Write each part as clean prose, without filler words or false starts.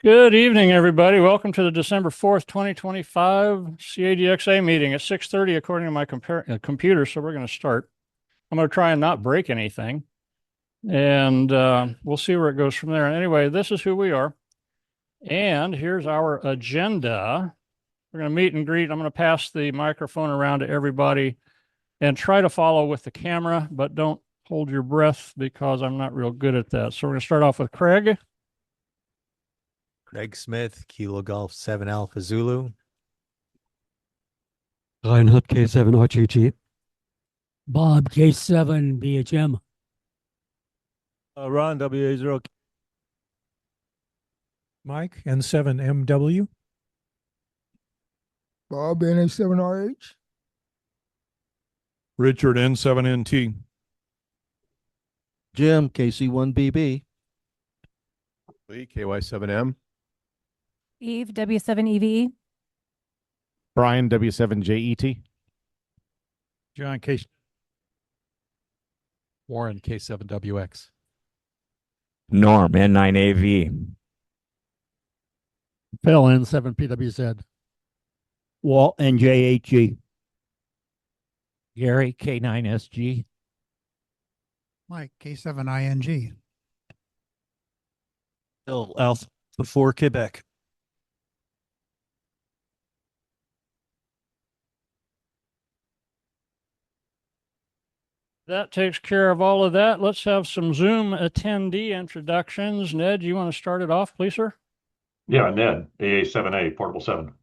Good evening, everybody. Welcome to the December 4th, 2025 CADXA meeting at 6:30 according to my computer. So we're going to start. I'm going to try and not break anything, and we'll see where it goes from there. Anyway, this is who we are, and here's our agenda. We're going to meet and greet. I'm going to pass the microphone around to everybody and try to follow with the camera, but don't hold your breath because I'm not real good at that. So we're going to start off with Craig. Craig Smith, Kilo Golf 7 Alpha Zulu. Reinhard K7 RGG. Bob K7 BHM. Ron WA0. Mike N7MW. Bob NA7RH. Richard N7NT. Jim KC1BB. Lee KY7M. Eve W7EVE. Brian W7JET. John K. Warren K7WX. Norm N9AV. Phil N7PWZ. Walt NJHG. Gary K9SG. Mike K7ING. Bill Alpha 4 Quebec. That takes care of all of that. Let's have some Zoom attendee introductions. Ned, you want to start it off, please, sir? Yeah, Ned AA7A, Portable 7.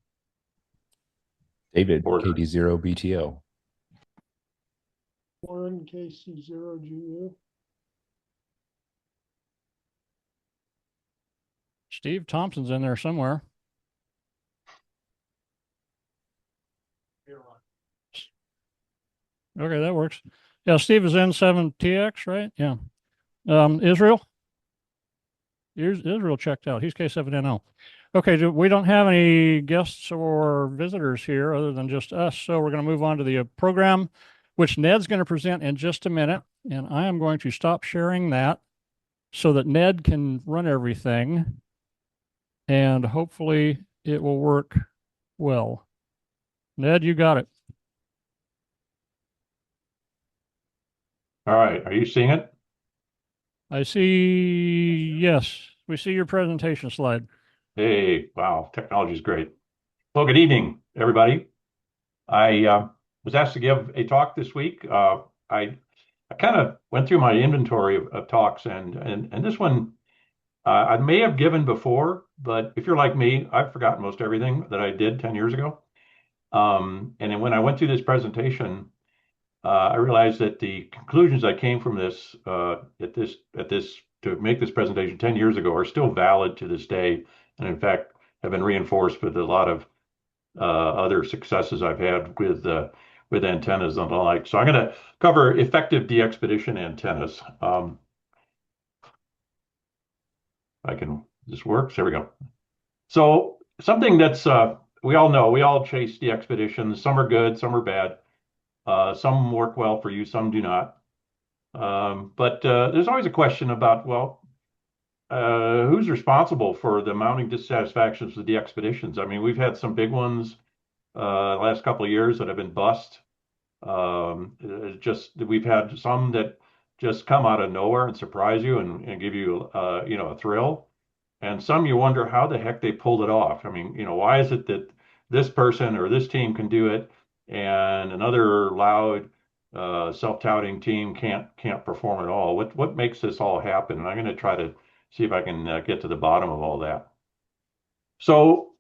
David KD0BTO. Warren KC0GU. Steve Thompson's in there somewhere. Okay, that works. Yeah, Steve is N7TX, right? Yeah. Israel? Israel checked out. He's K7NO. Okay, we don't have any guests or visitors here other than just us. So we're going to move on to the program, which Ned's going to present in just a minute. And I am going to stop sharing that so that Ned can run everything. And hopefully it will work well. Ned, you got it. All right, are you seeing it? I see, yes, we see your presentation slide. Hey, wow, technology is great. Well, good evening, everybody. I was asked to give a talk this week. I kind of went through my inventory of talks, and this one I may have given before, but if you're like me, I've forgotten most everything that I did 10 years ago. And then when I went through this presentation, I realized that the conclusions I came from this to make this presentation 10 years ago are still valid to this day, and in fact have been reinforced with a lot of other successes I've had with antennas and the like. So I'm going to cover effective DXpedition antennas. This works. There we go. So something that's we all know, we all chase DXpeditions. Some are good, some are bad. Some work well for you, some do not. But there's always a question about, well, who's responsible for the mounting dissatisfactions with the DXpeditions? I mean, we've had some big ones the last couple of years that have been bust. We've had some that just come out of nowhere and surprise you and give you, a thrill. And some you wonder how the heck they pulled it off. I mean, why is it that this person or this team can do it and another loud, self-touting team can't perform at all? What makes this all happen? And I'm going to try to see if I can get to the bottom of all that. So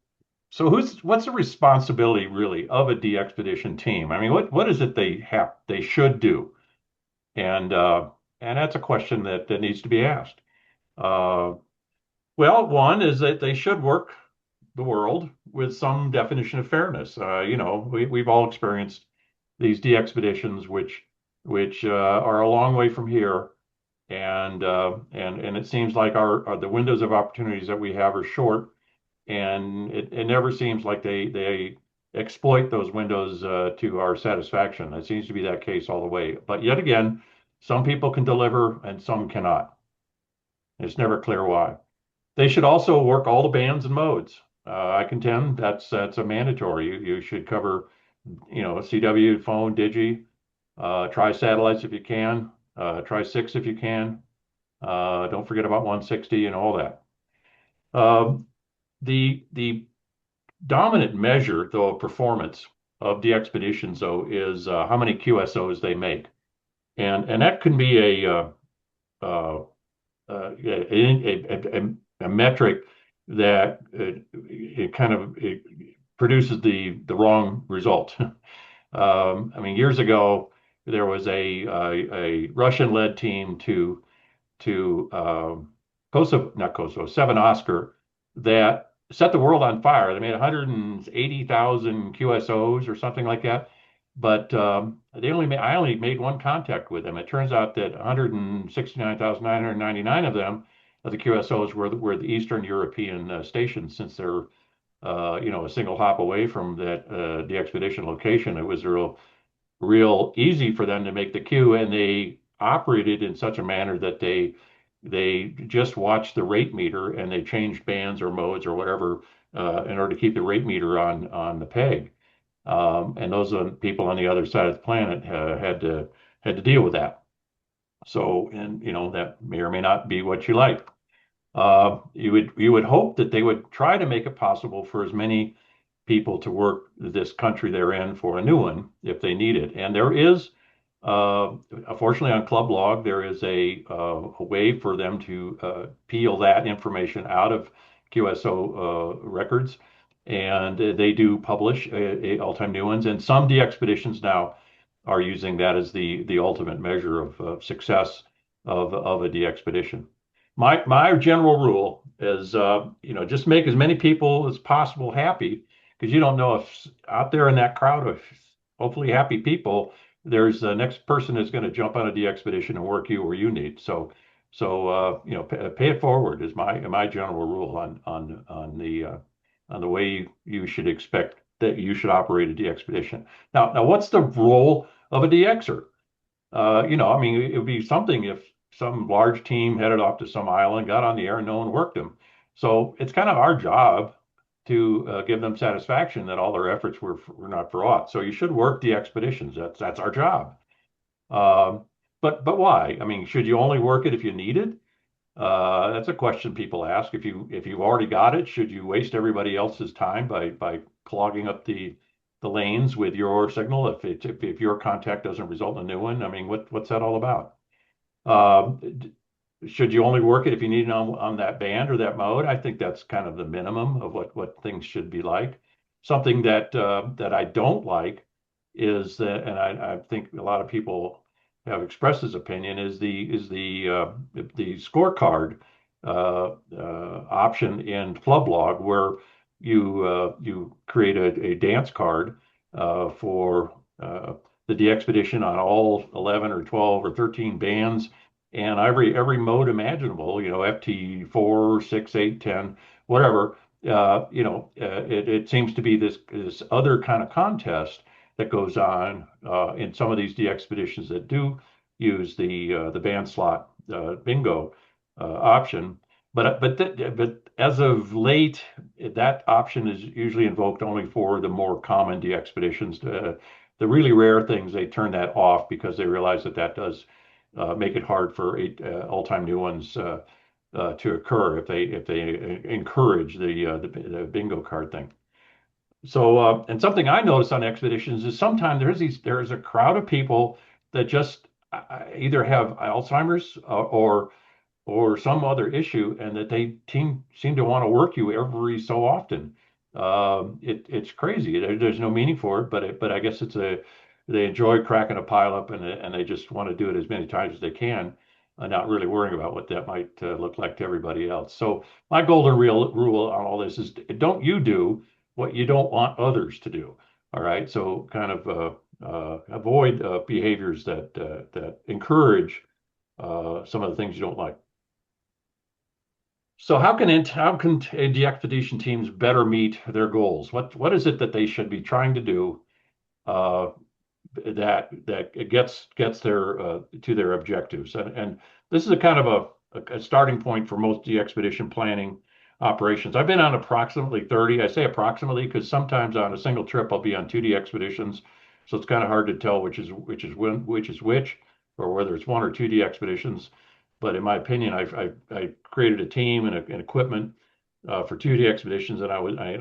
what's the responsibility really of a DXpedition team? I mean, what is it they should do? And that's a question that needs to be asked. Well, one is that they should work the world with some definition of fairness. We've all experienced these DXpeditions, which are a long way from here, and it seems like the windows of opportunities that we have are short, and it never seems like they exploit those windows to our satisfaction. It seems to be that case all the way. But yet again, some people can deliver and some cannot. It's never clear why. They should also work all the bands and modes. I contend that's a mandatory. You should cover, CW, phone, digi, try satellites if you can, try 6 if you can. Don't forget about 160 and all that. The dominant measure, though, of performance of DXpeditions, though, is how many QSOs they make, and that can be a metric that it produces the wrong result. I mean, years ago there was a Russian-led team to Kosovo, not Kosovo, 7 Oscar that set the world on fire. They made 180,000 QSOs or something like that. But I only made one contact with them. It turns out that 169,999 of them, of the QSOs, were the Eastern European stations, since they're a single hop away from that DXpedition location. It was real easy for them to make the queue, and they operated in such a manner that they just watched the rate meter and they changed bands or modes or whatever in order to keep the rate meter on the peg. And those people on the other side of the planet had to deal with that. So, and that may or may not be what you like. You would hope that they would try to make it possible for as many people to work this country they're in for a new one if they need it. And there is, unfortunately, on Club Log, there is a way for them to peel that information out of QSO records, and they do publish all-time new ones. And some DXpeditions now are using that as the ultimate measure of success of a DXpedition. My general rule is, just make as many people as possible happy, because you don't know if out there in that crowd of hopefully happy people, there's the next person that's going to jump on a DXpedition and work you where you need. So pay it forward is my general rule on the way you should expect that you should operate a DXpedition. Now, what's the role of a DXer? I mean, it would be something if some large team headed off to some island, got on the air, and no one worked them. So it's kind of our job to give them satisfaction that all their efforts were not for aught. So you should work DXpeditions. That's our job. But why? I mean, should you only work it if you need it? That's a question people ask. If you've already got it, should you waste everybody else's time by clogging up the lanes with your signal if your contact doesn't result in a new one? I mean, what's that all about? Should you only work it if you need it on that band or that mode? I think that's kind of the minimum of what things should be like. Something that I don't like is that, and I think a lot of people have expressed this opinion, is the scorecard option in Club Log, where you create a dance card for the DXpedition on all 11 or 12 or 13 bands, and every mode imaginable, FT4, 6, 8, 10, whatever. It seems to be this other kind of contest that goes on in some of these DXpeditions that do use the band slot bingo option. But as of late, that option is usually invoked only for the more common DXpeditions. The really rare things, they turn that off because they realize that does make it hard for all-time new ones to occur if they encourage the bingo card thing. So, and something I noticed on expeditions is sometimes there's a crowd of people that just either have Alzheimer's or some other issue, and that they seem to want to work you every so often. It's crazy. There's no meaning for it, but I guess they enjoy cracking a pile up, and they just want to do it as many times as they can, not really worrying about what that might look like to everybody else. So my golden rule on all this is, don't you do what you don't want others to do. All right. So kind of avoid behaviors that encourage some of the things you don't like. So how can DXpedition teams better meet their goals? What is it that they should be trying to do that gets their to their objectives? And this is a kind of a starting point for most DXpedition planning operations. I've been on approximately 30. I say approximately because sometimes on a single trip I'll be on 2 DXpeditions, so it's kind of hard to tell which is which, or whether it's 1 or 2 DXpeditions. But in my opinion, I created a team and equipment for 2 DXpeditions, and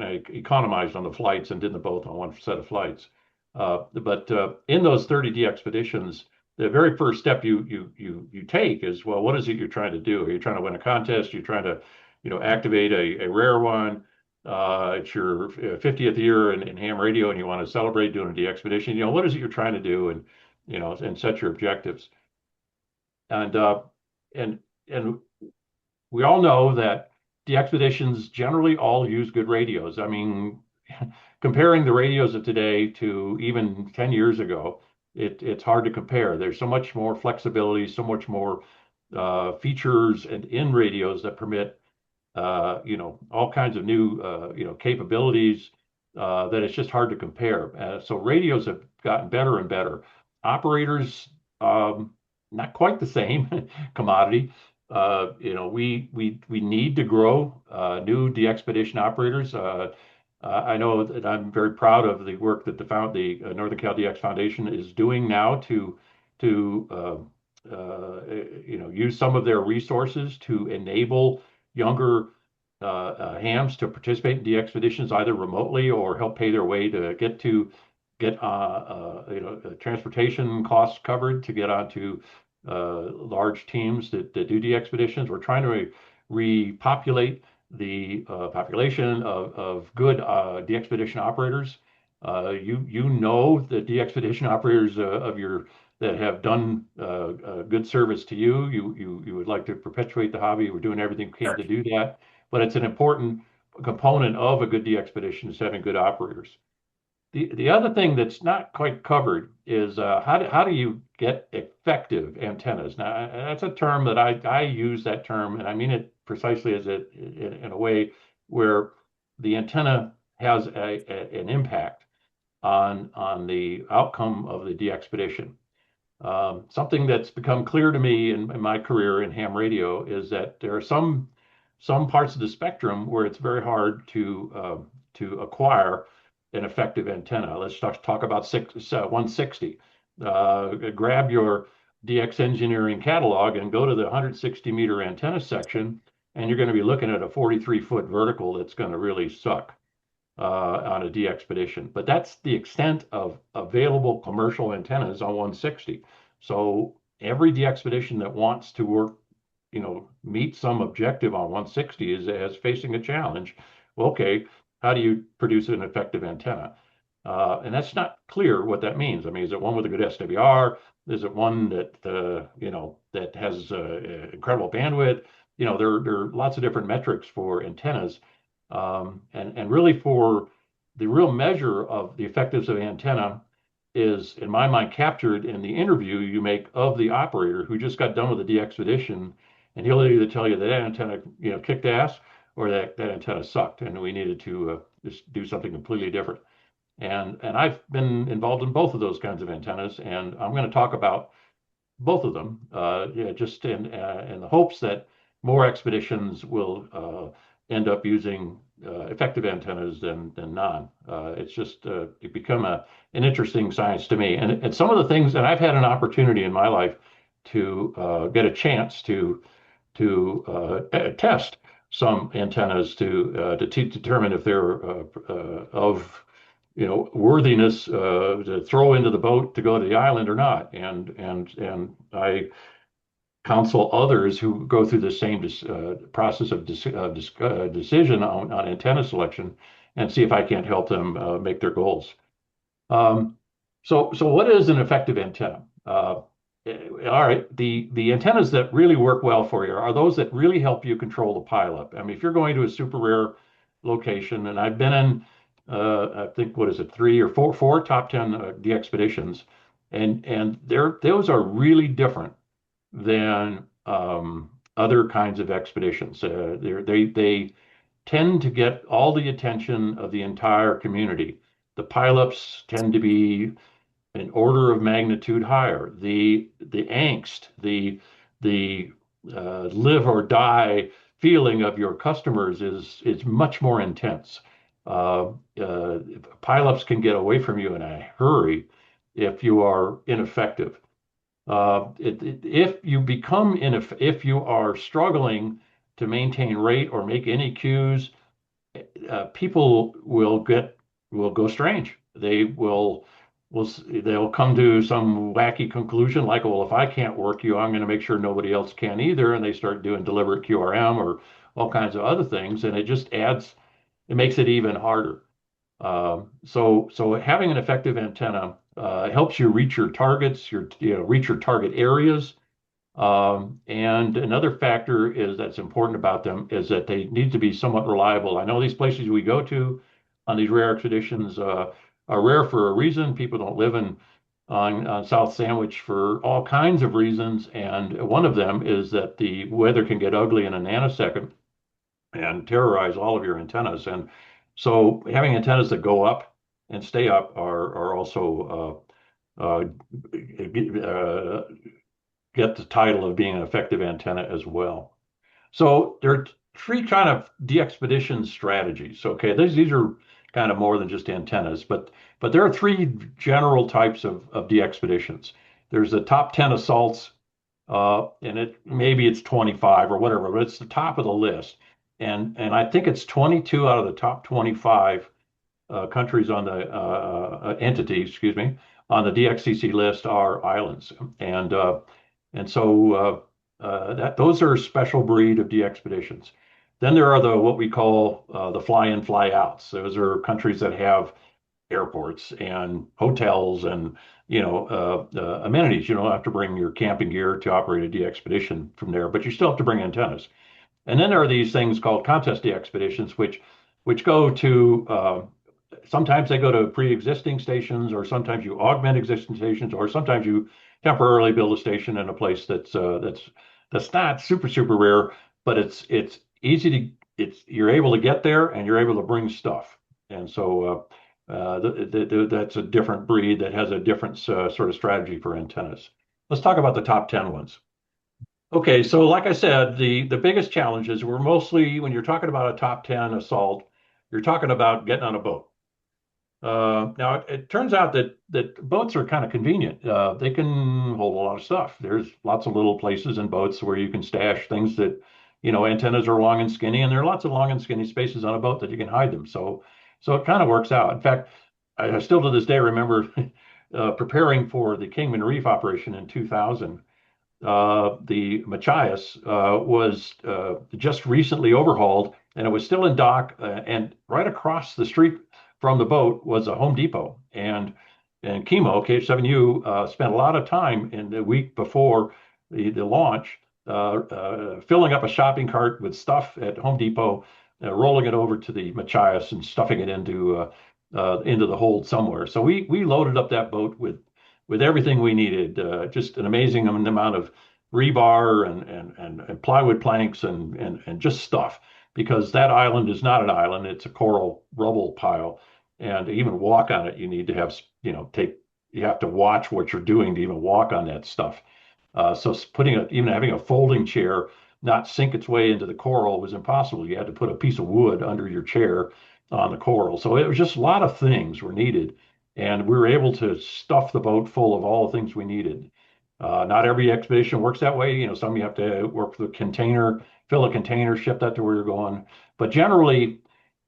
I economized on the flights and did them both on one set of flights. But in those 30 DXpeditions, the very first step you take is, well, what is it you're trying to do? Are you trying to win a contest? You're trying to, activate a rare one. It's your 50th year in ham radio, and you want to celebrate doing a DXpedition. What is it you're trying to do, and and set your objectives. And we all know that DXpeditions generally all use good radios. I mean, comparing the radios of today to even 10 years ago, it's hard to compare. There's so much more flexibility, so much more features and in radios that permit all kinds of new capabilities that it's just hard to compare. So radios have gotten better and better. Operators, not quite the same commodity. We need to grow new DXpedition operators. I know that I'm very proud of the work that the Northern Cal DX Foundation is doing now to use some of their resources to enable younger hams to participate in DXpeditions either remotely or help pay their way to get transportation costs covered to get onto large teams that do DXpeditions. We're trying to repopulate the population of good DXpedition operators. You know the DXpedition operators that have done good service to you. You would like to perpetuate the hobby. We're doing everything we can to do that. But it's an important component of a good DXpedition is having good operators. The other thing that's not quite covered is how do you get effective antennas? Now, that's a term that I use that term, and I mean it precisely as in a way where the antenna has an impact on the outcome of the DXpedition. Something that's become clear to me in my career in ham radio is that there are some parts of the spectrum where it's very hard to acquire an effective antenna. Let's talk about 160. Grab your DX Engineering catalog and go to the 160-meter antenna section, and you're going to be looking at a 43-foot vertical that's going to really suck on a DXpedition. But that's the extent of available commercial antennas on 160. So every DXpedition that wants to work, meet some objective on 160 is facing a challenge. Well, okay, how do you produce an effective antenna? And that's not clear what that means. I mean, is it one with a good SWR? Is it one that that has incredible bandwidth? There are lots of different metrics for antennas, and really for the real measure of the effectiveness of the antenna is, in my mind, captured in the interview you make of the operator who just got done with the DXpedition, and he'll either tell you that antenna kicked ass, or that antenna sucked, and we needed to just do something completely different. And I've been involved in both of those kinds of antennas, and I'm going to talk about both of them, just in the hopes that more expeditions will end up using effective antennas than non. It's just it become an interesting science to me, and some of the things, and I've had an opportunity in my life to get a chance to test some antennas to determine if they're of worthiness to throw into the boat to go to the island or not. And I counsel others who go through the same process of decision on antenna selection and see if I can't help them make their goals. So what is an effective antenna? All right, the antennas that really work well for you are those that really help you control the pileup. I mean, if you're going to a super rare location, and I've been in, I think, what is it, 3 or 4 top 10 DXpeditions, and those are really different than other kinds of expeditions. They tend to get all the attention of the entire community. The pileups tend to be an order of magnitude higher. The angst, the live or die feeling of your customers is much more intense. Pileups can get away from you in a hurry if you are ineffective. If you become if you are struggling to maintain rate or make any cues, people will go strange. They'll come to some wacky conclusion like, well, if I can't work you, I'm going to make sure nobody else can either, and they start doing deliberate QRM or all kinds of other things, and it makes it even harder. So having an effective antenna helps you reach your targets, reach your target areas. And another factor that's important about them is that they need to be somewhat reliable. I know these places we go to on these rare expeditions are rare for a reason. People don't live on South Sandwich for all kinds of reasons, and one of them is that the weather can get ugly in a nanosecond and terrorize all of your antennas. And so having antennas that go up and stay up are also get the title of being an effective antenna as well. So there are three kind of DXpedition strategies. Okay, these are kind of more than just antennas, but there are three general types of DXpeditions. There's the top 10 assaults, and maybe it's 25 or whatever, but it's the top of the list. And I think it's 22 out of the top 25 countries on the entities, excuse me, on the DXCC list are islands, and so those are a special breed of DXpeditions. Then there are what we call the fly-in, fly-outs. Those are countries that have airports and hotels and amenities. You don't have to bring your camping gear to operate a DXpedition from there, but you still have to bring antennas. And then there are these things called contest DXpeditions, which go to sometimes they go to pre-existing stations, or sometimes you augment existing stations, or sometimes you temporarily build a station in a place that's not super rare, but it's easy you're able to get there and you're able to bring stuff. And so that's a different breed that has a different sort of strategy for antennas. Let's talk about the top 10 ones. Okay, so like I said, the biggest challenges were mostly when you're talking about a top 10 assault, you're talking about getting on a boat. Now, it turns out that boats are kind of convenient. They can hold a lot of stuff. There's lots of little places in boats where you can stash things that, antennas are long and skinny, and there are lots of long and skinny spaces on a boat that you can hide them. So it kind of works out. In fact, I still to this day remember preparing for the Kingman Reef operation in 2000. The Machias was just recently overhauled, and it was still in dock, and right across the street from the boat was a Home Depot. And Chemo, KH7U, spent a lot of time in the week before the launch filling up a shopping cart with stuff at Home Depot, rolling it over to the Machias and stuffing it into the hold somewhere. So we loaded up that boat with everything we needed, just an amazing amount of rebar and plywood planks and just stuff, because that island is not an island, it's a coral rubble pile. And to even walk on it, you need to have, you have to watch what you're doing to even walk on that stuff. So even having a folding chair not sink its way into the coral was impossible. You had to put a piece of wood under your chair on the coral. So it was just a lot of things were needed. And we were able to stuff the boat full of all the things we needed. Not every expedition works that way. Some you have to work with a container, fill a container, ship that to where you're going. But generally,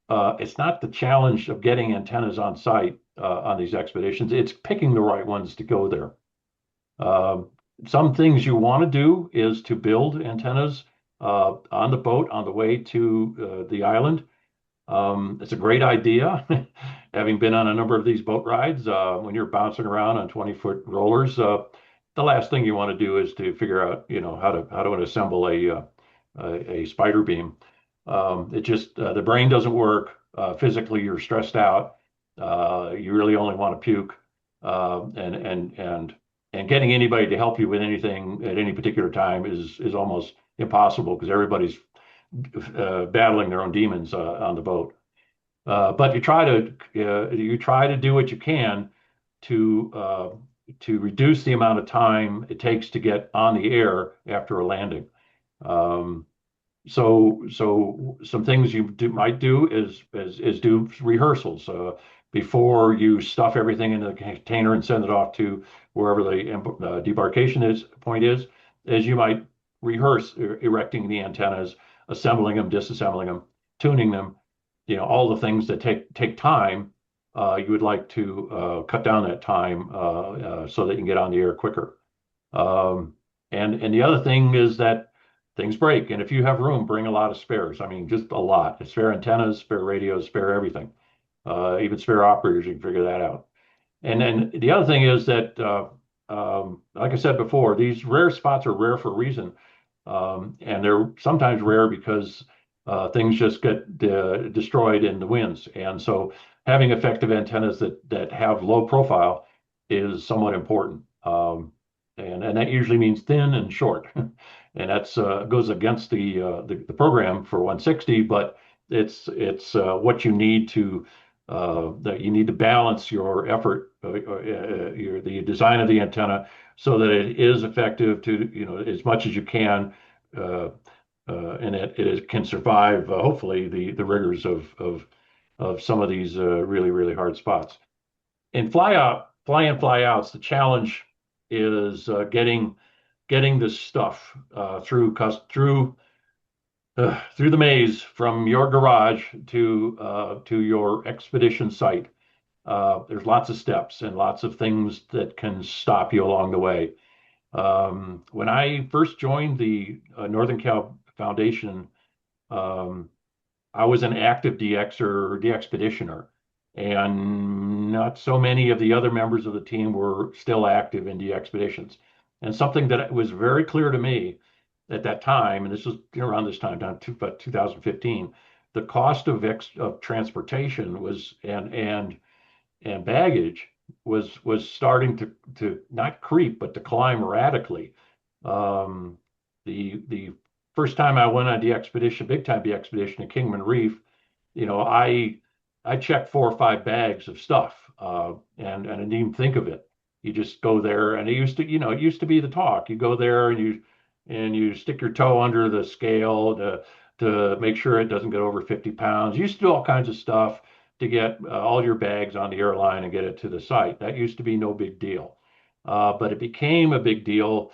it's not the challenge of getting antennas on site on these expeditions. It's picking the right ones to go there. Some things you want to do is to build antennas on the boat on the way to the island. It's a great idea. Having been on a number of these boat rides, when you're bouncing around on 20-foot rollers, the last thing you want to do is to figure out, how to assemble a spider beam. It just the brain doesn't work. Physically, you're stressed out. You really only want to puke, and getting anybody to help you with anything at any particular time is almost impossible, because everybody's battling their own demons on the boat. But you try to do what you can to reduce the amount of time it takes to get on the air after a landing. So some things you might do is do rehearsals before you stuff everything into the container and send it off to wherever the debarkation point is you might rehearse erecting the antennas, assembling them, disassembling them, tuning them, all the things that take time. You would like to cut down that time so that you can get on the air quicker. And the other thing is that things break, and if you have room, bring a lot of spares. I mean, just a lot. Spare antennas, spare radios, spare everything. Even spare operators, you can figure that out. And then the other thing is that, like I said before, these rare spots are rare for a reason. And they're sometimes rare because things just get destroyed in the winds. And so having effective antennas that have low profile is somewhat important. And that usually means thin and short. And that's goes against the program for 160, but it's what you need to that you need to balance your effort, the design of the antenna, so that it is effective to as much as you can, and it can survive hopefully the rigors of some of these really hard spots. In fly in fly outs, the challenge is getting this stuff through the maze from your garage to your expedition site. There's lots of steps and lots of things that can stop you along the way. When I first joined the Northern Cal Foundation, I was an active DXer or DXpeditioner, and not so many of the other members of the team were still active in DXpeditions. And something that was very clear to me at that time, and this was around this time, about 2015, the cost of transportation was and baggage was starting to not creep but to climb radically. The first time I went on DXpedition, big time DXpedition at Kingman Reef, I checked 4 or 5 bags of stuff, and I didn't even think of it. You just go there, and it used to be the talk. You go there and you stick your toe under the scale to make sure it doesn't get over 50 pounds. You used to do all kinds of stuff to get all your bags on the airline and get it to the site. That used to be no big deal. But it became a big deal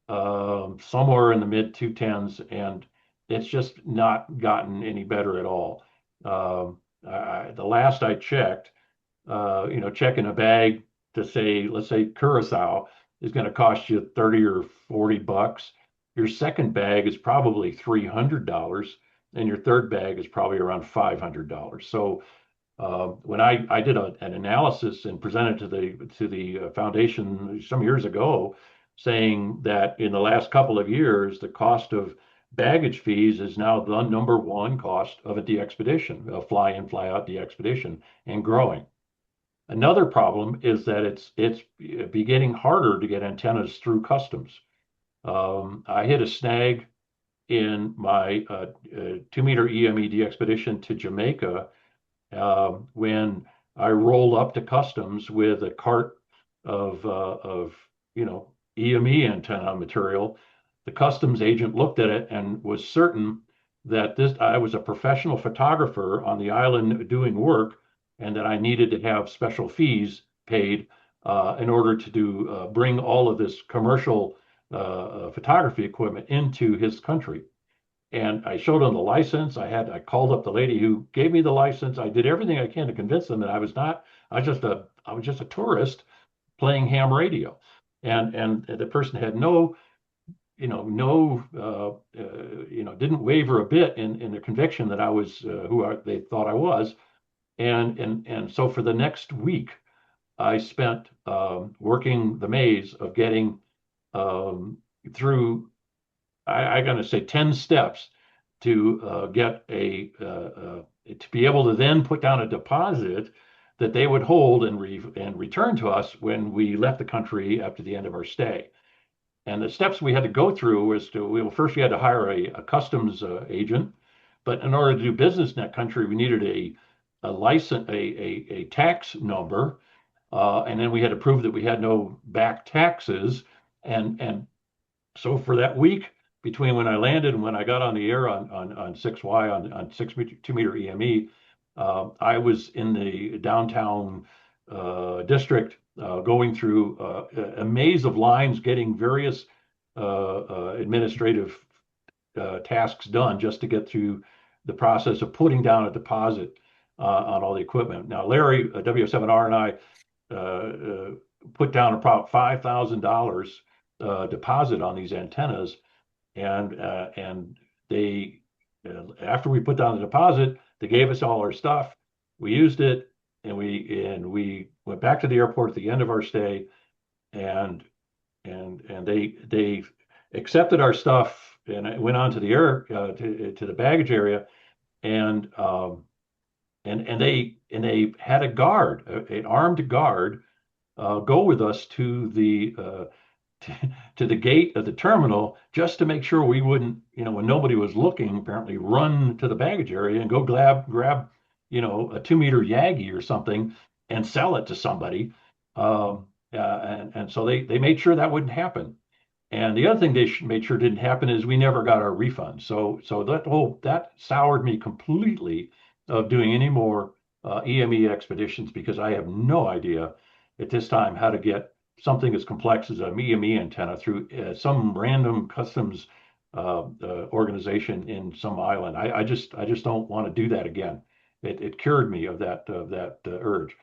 somewhere in the mid 2010s, and it's just not gotten any better at all. The last I checked, checking a bag to let's say Curacao is going to cost you 30 or 40 bucks. Your second bag is probably $300, and your third bag is probably around $500. So when I did an analysis and presented to the foundation some years ago, saying that in the last couple of years, the cost of baggage fees is now the #1 cost of a DXpedition, a fly-in, fly-out DXpedition, and growing. Another problem is that it's getting harder to get antennas through customs. I hit a snag in my 2-meter EME DXpedition to Jamaica when I rolled up to customs with a cart of EME antenna material. The customs agent looked at it and was certain that I was a professional photographer on the island doing work, and that I needed to have special fees paid in order to bring all of this commercial photography equipment into his country. And I showed him the license. I called up the lady who gave me the license. I did everything I can to convince them that I was just a tourist playing ham radio. And the person had didn't waver a bit in their conviction that I was they thought I was. And so for the next week, I spent working the maze of getting through, I'm going to say 10 steps to get to be able to then put down a deposit that they would hold and return to us when we left the country after the end of our stay. And the steps we had to go through was first we had to hire a customs agent, but in order to do business in that country, we needed a license, a tax number, and then we had to prove that we had no back taxes. And so for that week, between when I landed and when I got on the air on 6Y on 2 meter EME, I was in the downtown district going through a maze of lines, getting various administrative tasks done just to get through the process of putting down a deposit on all the equipment. Now, Larry, W7R, and I put down about $5,000 deposit on these antennas, and they after we put down the deposit, they gave us all our stuff. We used it, and we went back to the airport at the end of our stay, and they accepted our stuff, and I went on to the air to the baggage area, and they had a guard, an armed guard, go with us to the gate of the terminal just to make sure we wouldn't, when nobody was looking, apparently run to the baggage area and go grab a 2 meter Yagi or something and sell it to somebody. And so they made sure that wouldn't happen. And the other thing they made sure didn't happen is we never got our refund. So that soured me completely of doing any more EME expeditions, because I have no idea at this time how to get something as complex as a EME antenna through some random customs organization in some island. I just don't want to do that again. It cured me of that urge.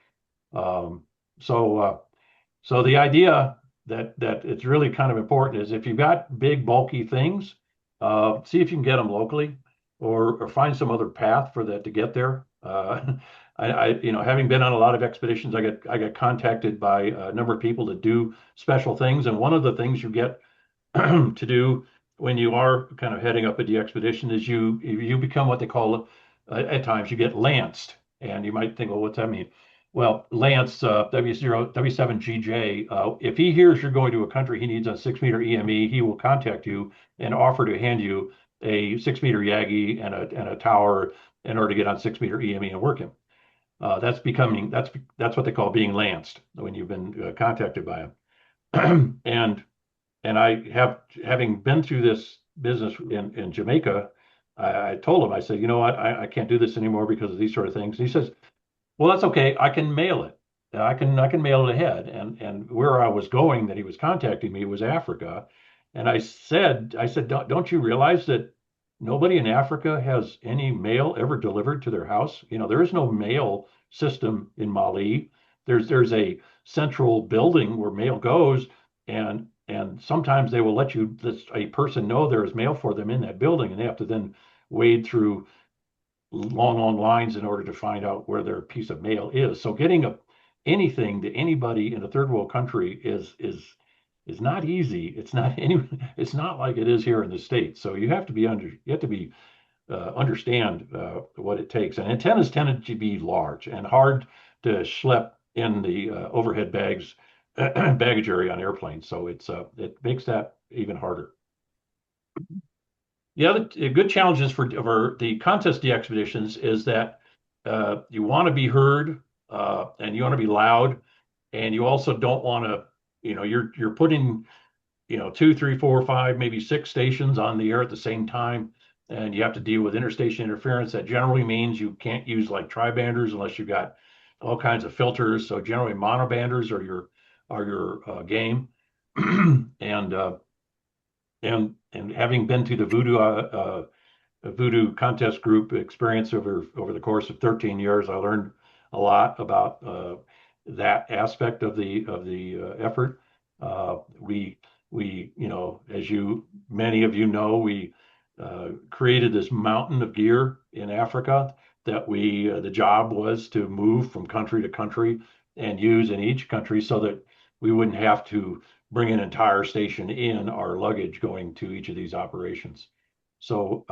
So the idea that it's really kind of important is, if you've got big bulky things, see if you can get them locally, or find some other path for that to get there. Having been on a lot of expeditions, I get contacted by a number of people that do special things, and one of the things you get to do when you are kind of heading up a DXpedition is you become what they call at times you get lanced, and you might think, well, what's that mean? Well, Lance, W7GJ, if he hears you're going to a country he needs a 6 meter EME, he will contact you and offer to hand you a 6 meter Yagi and a tower in order to get on 6 meter EME and work him. That's what they call being lanced when you've been contacted by him. and having been through this business in Jamaica, I told him, I said, you know what, I can't do this anymore because of these sort of things. And he says, well, that's okay. I can mail it. I can mail it ahead. And where I was going that he was contacting me was Africa. And I said, don't you realize that nobody in Africa has any mail ever delivered to their house? There is no mail system in Mali. There's a central building where mail goes, and sometimes they will let a person know there is mail for them in that building, and they have to then wade through long lines in order to find out where their piece of mail is. So getting anything to anybody in a third world country is not easy. It's not like it is here in the States. So you have to understand what it takes. And antennas tend to be large and hard to schlep in the overhead baggage area on airplanes. So it makes that even harder. The other good challenges for the contest DXpeditions is that you want to be heard, and you want to be loud, and you also don't want to, you're putting, 2, 3, 4, 5, maybe 6 stations on the air at the same time, and you have to deal with interstation interference. That generally means you can't use like tri-banders unless you've got all kinds of filters. So generally monobanders are your game. And having been to the Voodoo contest group experience over the course of 13 years, I learned a lot about that aspect of the effort. We as many of you know, we created this mountain of gear in Africa that the job was to move from country to country and use in each country, so that we wouldn't have to bring an entire station in our luggage going to each of these operations. So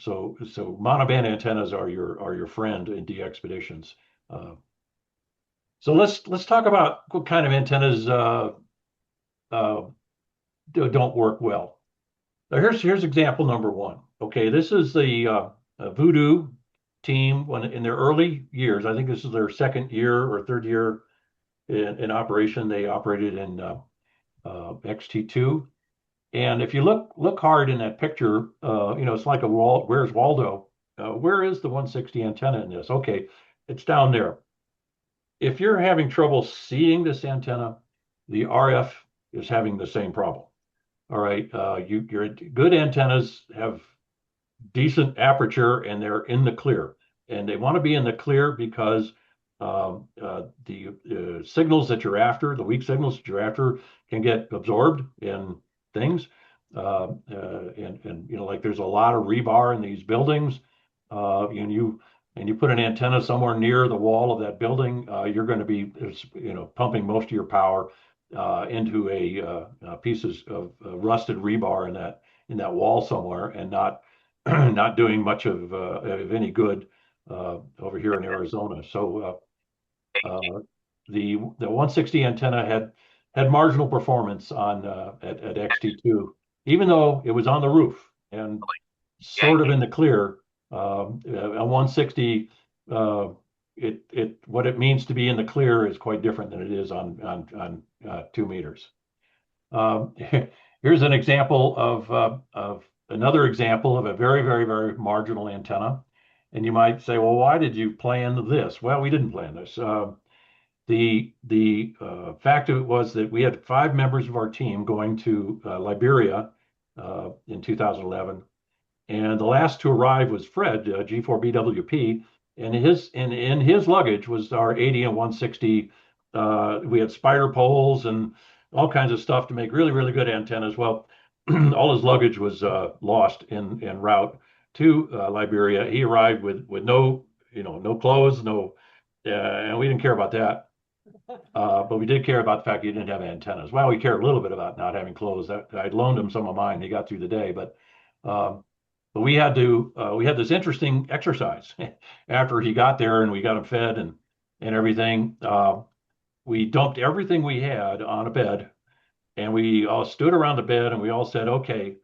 monoband antennas are your friend in DXpeditions. So let's talk about what kind of antennas don't work well. Now here's example number 1. Okay, this is the Voodoo team when in their early years. I think this is their second year or third year in operation. They operated in XT2, And if you look hard in that picture, it's like a wall. Where's Waldo? Where is the 160 antenna in this? Okay, it's down there. If you're having trouble seeing this antenna, the RF is having the same problem. All right, your good antennas have decent aperture and they're in the clear, and they want to be in the clear because the signals that you're after, the weak signals that you're after, can get absorbed in things. And like there's a lot of rebar in these buildings, and you put an antenna somewhere near the wall of that building, you're going to be pumping most of your power into a pieces of rusted rebar in that wall somewhere, and not not doing much of any good over here in Arizona. So the 160 antenna had marginal performance on at XT2, even though it was on the roof and sort of in the clear. On 160, what it means to be in the clear is quite different than it is on 2 meters. Here's an example of another example of a very, very, very marginal antenna. And you might say, well, why did you plan this? Well, we didn't plan this. The fact of it was that we had 5 members of our team going to Liberia in 2011. And the last to arrive was Fred, G4BWP, and in his luggage was our 80 and 160. We had spider poles and all kinds of stuff to make really, really good antennas. Well, all his luggage was lost en route to Liberia. He arrived with no clothes, and we didn't care about that. But we did care about the fact he didn't have antennas. Well, we cared a little bit about not having clothes. I'd loaned him some of mine. He got through the day, but we had this interesting exercise after he got there, and we got him fed and everything. We dumped everything we had on a bed, and we all stood around the bed, and we all said, okay,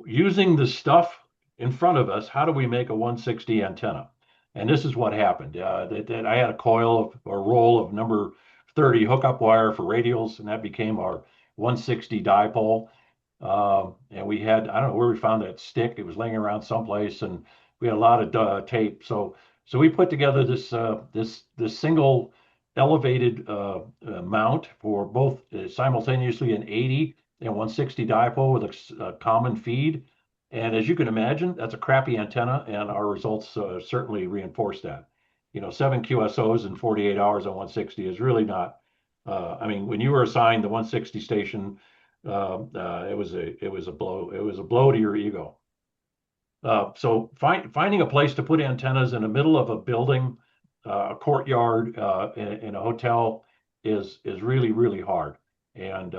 using the stuff in front of us, how do we make a 160 antenna? And this is what happened. I had a coil or roll of number 30 hookup wire for radials, and that became our 160 dipole. And we had, I don't know where we found that stick. It was laying around someplace, and we had a lot of tape. So we put together this single elevated mount for both simultaneously an 80 and 160 dipole with a common feed. And as you can imagine, that's a crappy antenna, and our results certainly reinforce that. 7 QSOs in 48 hours on 160 is really not. When you were assigned the 160 station, it was a blow. It was a blow to your ego. So finding a place to put antennas in the middle of a building, a courtyard, in a hotel is really, really hard, and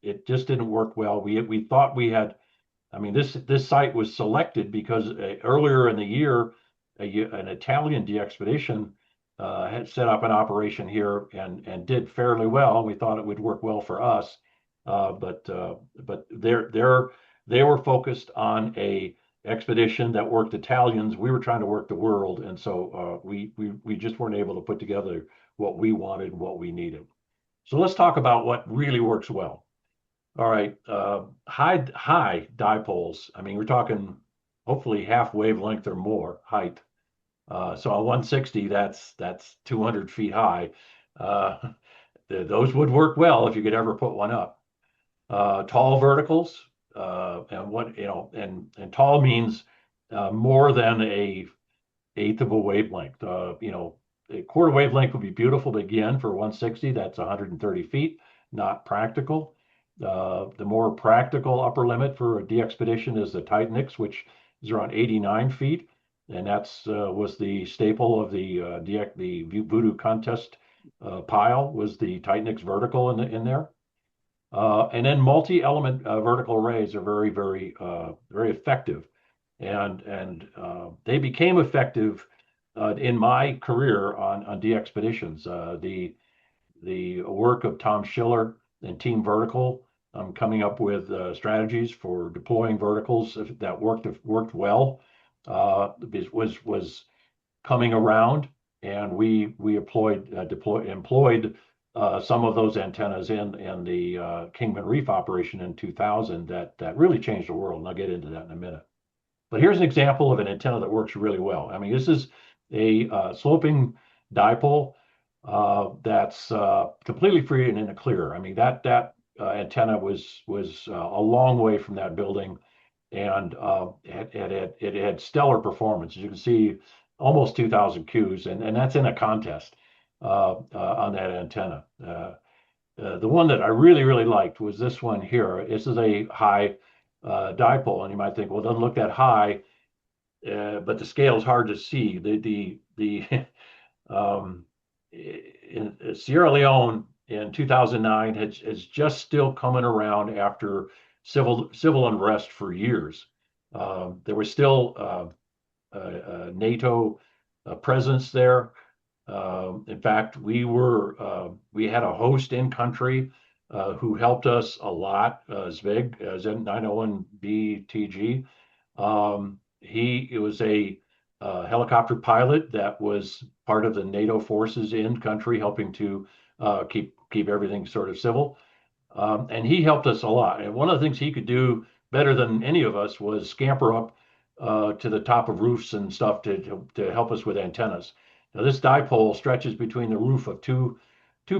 it just didn't work well. We thought we had. This site was selected because earlier in the year, an Italian DXpedition had set up an operation here and did fairly well. We thought it would work well for us, but they were focused on a expedition that worked Italians. We were trying to work the world, and so we just weren't able to put together what we wanted and what we needed. So let's talk about what really works well. All right, high dipoles. We're talking hopefully half wavelength or more height. So on 160, that's 200 feet high. Those would work well if you could ever put one up. Tall verticals, and tall means more than a eighth of a wavelength. A quarter wavelength would be beautiful, but again, for 160, that's 130 feet, not practical. The more practical upper limit for a DXpedition is the TitanX, which is around 89 feet, and that's was the staple of the Voodoo contest pile, was the TitanX vertical in there. And then multi-element vertical arrays are very, very, very effective, and they became effective in my career on DXpeditions. The work of Tom Schiller and Team Vertical, coming up with strategies for deploying verticals that worked well, was coming around, and we employed some of those antennas in the Kingman Reef operation in 2000 that really changed the world. And I'll get into that in a minute. But here's an example of an antenna that works really well. I mean, this is a sloping dipole that's completely free and in the clear. I mean, that antenna was a long way from that building, and it had stellar performance. As you can see, almost 2,000 Qs, and that's in a contest on that antenna. The one that I really liked was this one here. This is a high dipole, and you might think, well, it doesn't look that high, but the scale is hard to see. In Sierra Leone in 2009 is just still coming around after civil unrest for years. There was still a NATO presence there. In fact, we had a host in country who helped us a lot, Zvig, Z901BTG. He was a helicopter pilot that was part of the NATO forces in country, helping to keep everything sort of civil. And he helped us a lot. And one of the things he could do better than any of us was scamper up to the top of roofs and stuff to help us with antennas. Now, this dipole stretches between the roof of two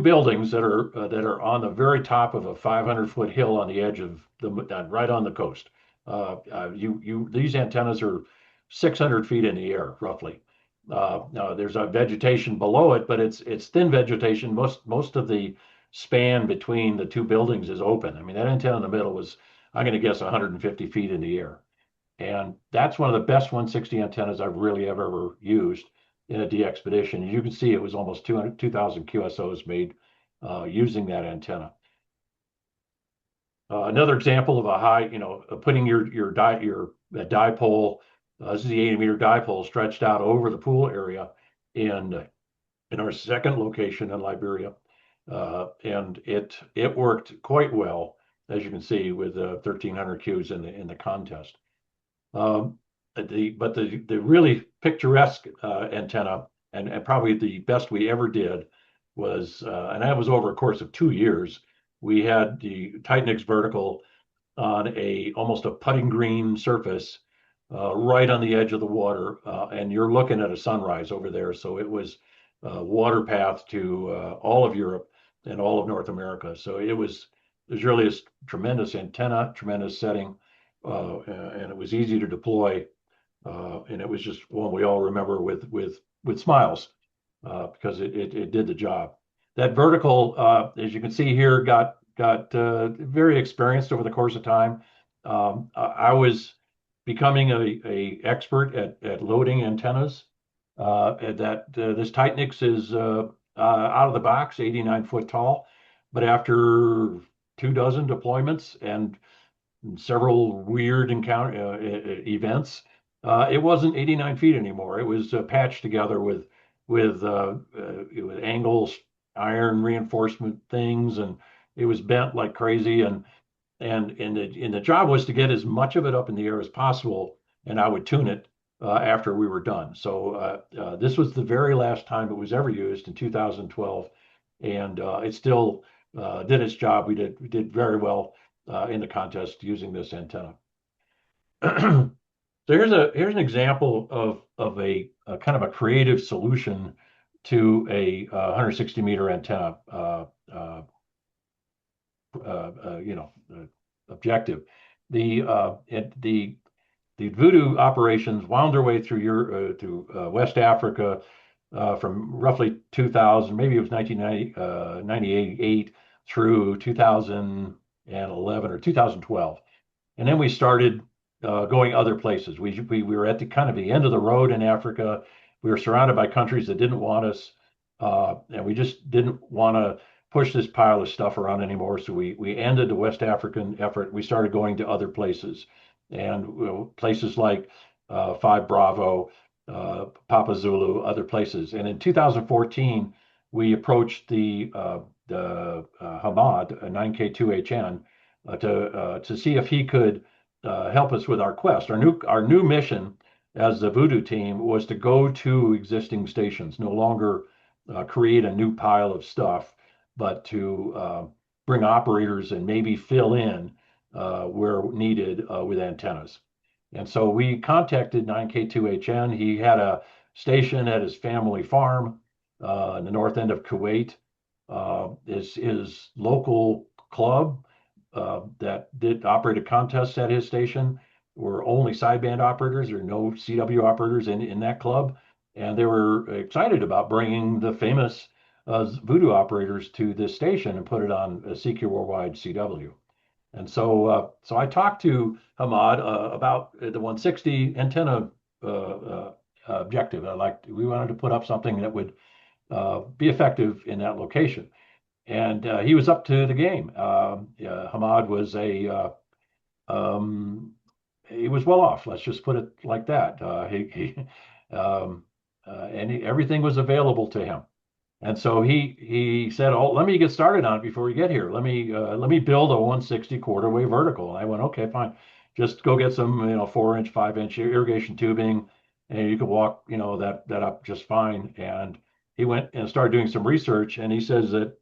buildings that are on the very top of a 500-foot hill on the edge of right on the coast. These antennas are 600 feet in the air, roughly. Now there's a vegetation below it, but it's thin vegetation. Most of the span between the two buildings is open. I mean, that antenna in the middle was, I'm going to guess, 150 feet in the air. And that's one of the best 160 antennas I've really ever used in a DXpedition. As you can see, it was almost 2,000 QSOs made using that antenna. Another example of a high, putting your dipole, this is the 80-meter dipole stretched out over the pool area in our second location in Liberia. And it worked quite well, as you can see, with 1,300 Qs in the contest. But the really picturesque antenna, and probably the best we ever did, was, and that was over a course of 2 years. We had the Titanix vertical on almost a putting green surface, right on the edge of the water, and you're looking at a sunrise over there. So it was water path to all of Europe and all of North America. So it was really a tremendous antenna, tremendous setting, and it was easy to deploy. And it was just one we all remember with smiles, because it did the job. That vertical, as you can see here, got very experienced over the course of time. I was becoming a expert at loading antennas. This Titanix is out of the box, 89 foot tall, but after 24 deployments and several weird events, it wasn't 89 feet anymore. It was patched together with angles, iron reinforcement things, and it was bent like crazy. And the job was to get as much of it up in the air as possible, and I would tune it after we were done. So this was the very last time it was ever used in 2012, and it still did its job. We did very well in the contest using this antenna. So here's an example of a kind of a creative solution to a 160-meter antenna objective. The Voodoo operations wound their way through West Africa from roughly 2000, maybe it was 1998 through 2011 or 2012, and then we started going other places. We were at the kind of the end of the road in Africa. We were surrounded by countries that didn't want us, and we just didn't want to push this pile of stuff around anymore. So we ended the West African effort. We started going to other places, and places like 5 Bravo, Papa Zulu, other places. And in 2014, we approached the Hamad, 9K2HN, to see if he could help us with our quest. Our new mission as the Voodoo team was to go to existing stations, no longer create a new pile of stuff, but to bring operators and maybe fill in where needed with antennas. And so we contacted 9K2HN. He had a station at his family farm in the north end of Kuwait. His local club that did operate a contest at his station were only sideband operators. There were no CW operators in that club. And they were excited about bringing the famous Voodoo operators to this station and put it on a CQ Worldwide CW. And so I talked to Hamad about the 160 antenna objective. We wanted to put up something that would be effective in that location. And he was up to the game. Hamad was he was well off. Let's just put it like that. Everything was available to him. And so he said, "Oh, let me get started on it before we get here. Let me build a 160 quarter wave vertical." And I went, "Okay, fine. Just go get some 4-inch, 5-inch irrigation tubing, and you could walk that up just fine." And he went and started doing some research, and he says that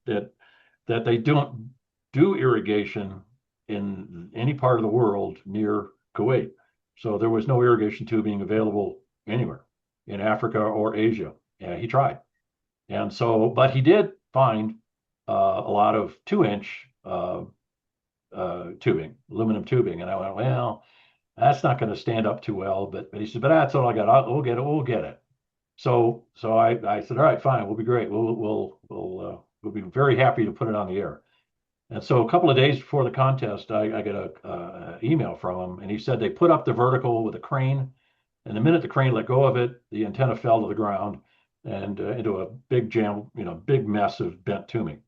they don't do irrigation in any part of the world near Kuwait. So there was no irrigation tubing available anywhere in Africa or Asia. Yeah, he tried. And so, but he did find a lot of 2-inch tubing, aluminum tubing. And I went, well, that's not going to stand up too well. But he said, but that's all I got. We'll get it. We'll get it. So I said, all right, fine. We'll be great. We'll be very happy to put it on the air. And so a couple of days before the contest, I got an email from him, and he said they put up the vertical with a crane. And the minute the crane let go of it, the antenna fell to the ground and into a big jam, big mess of bent tubing.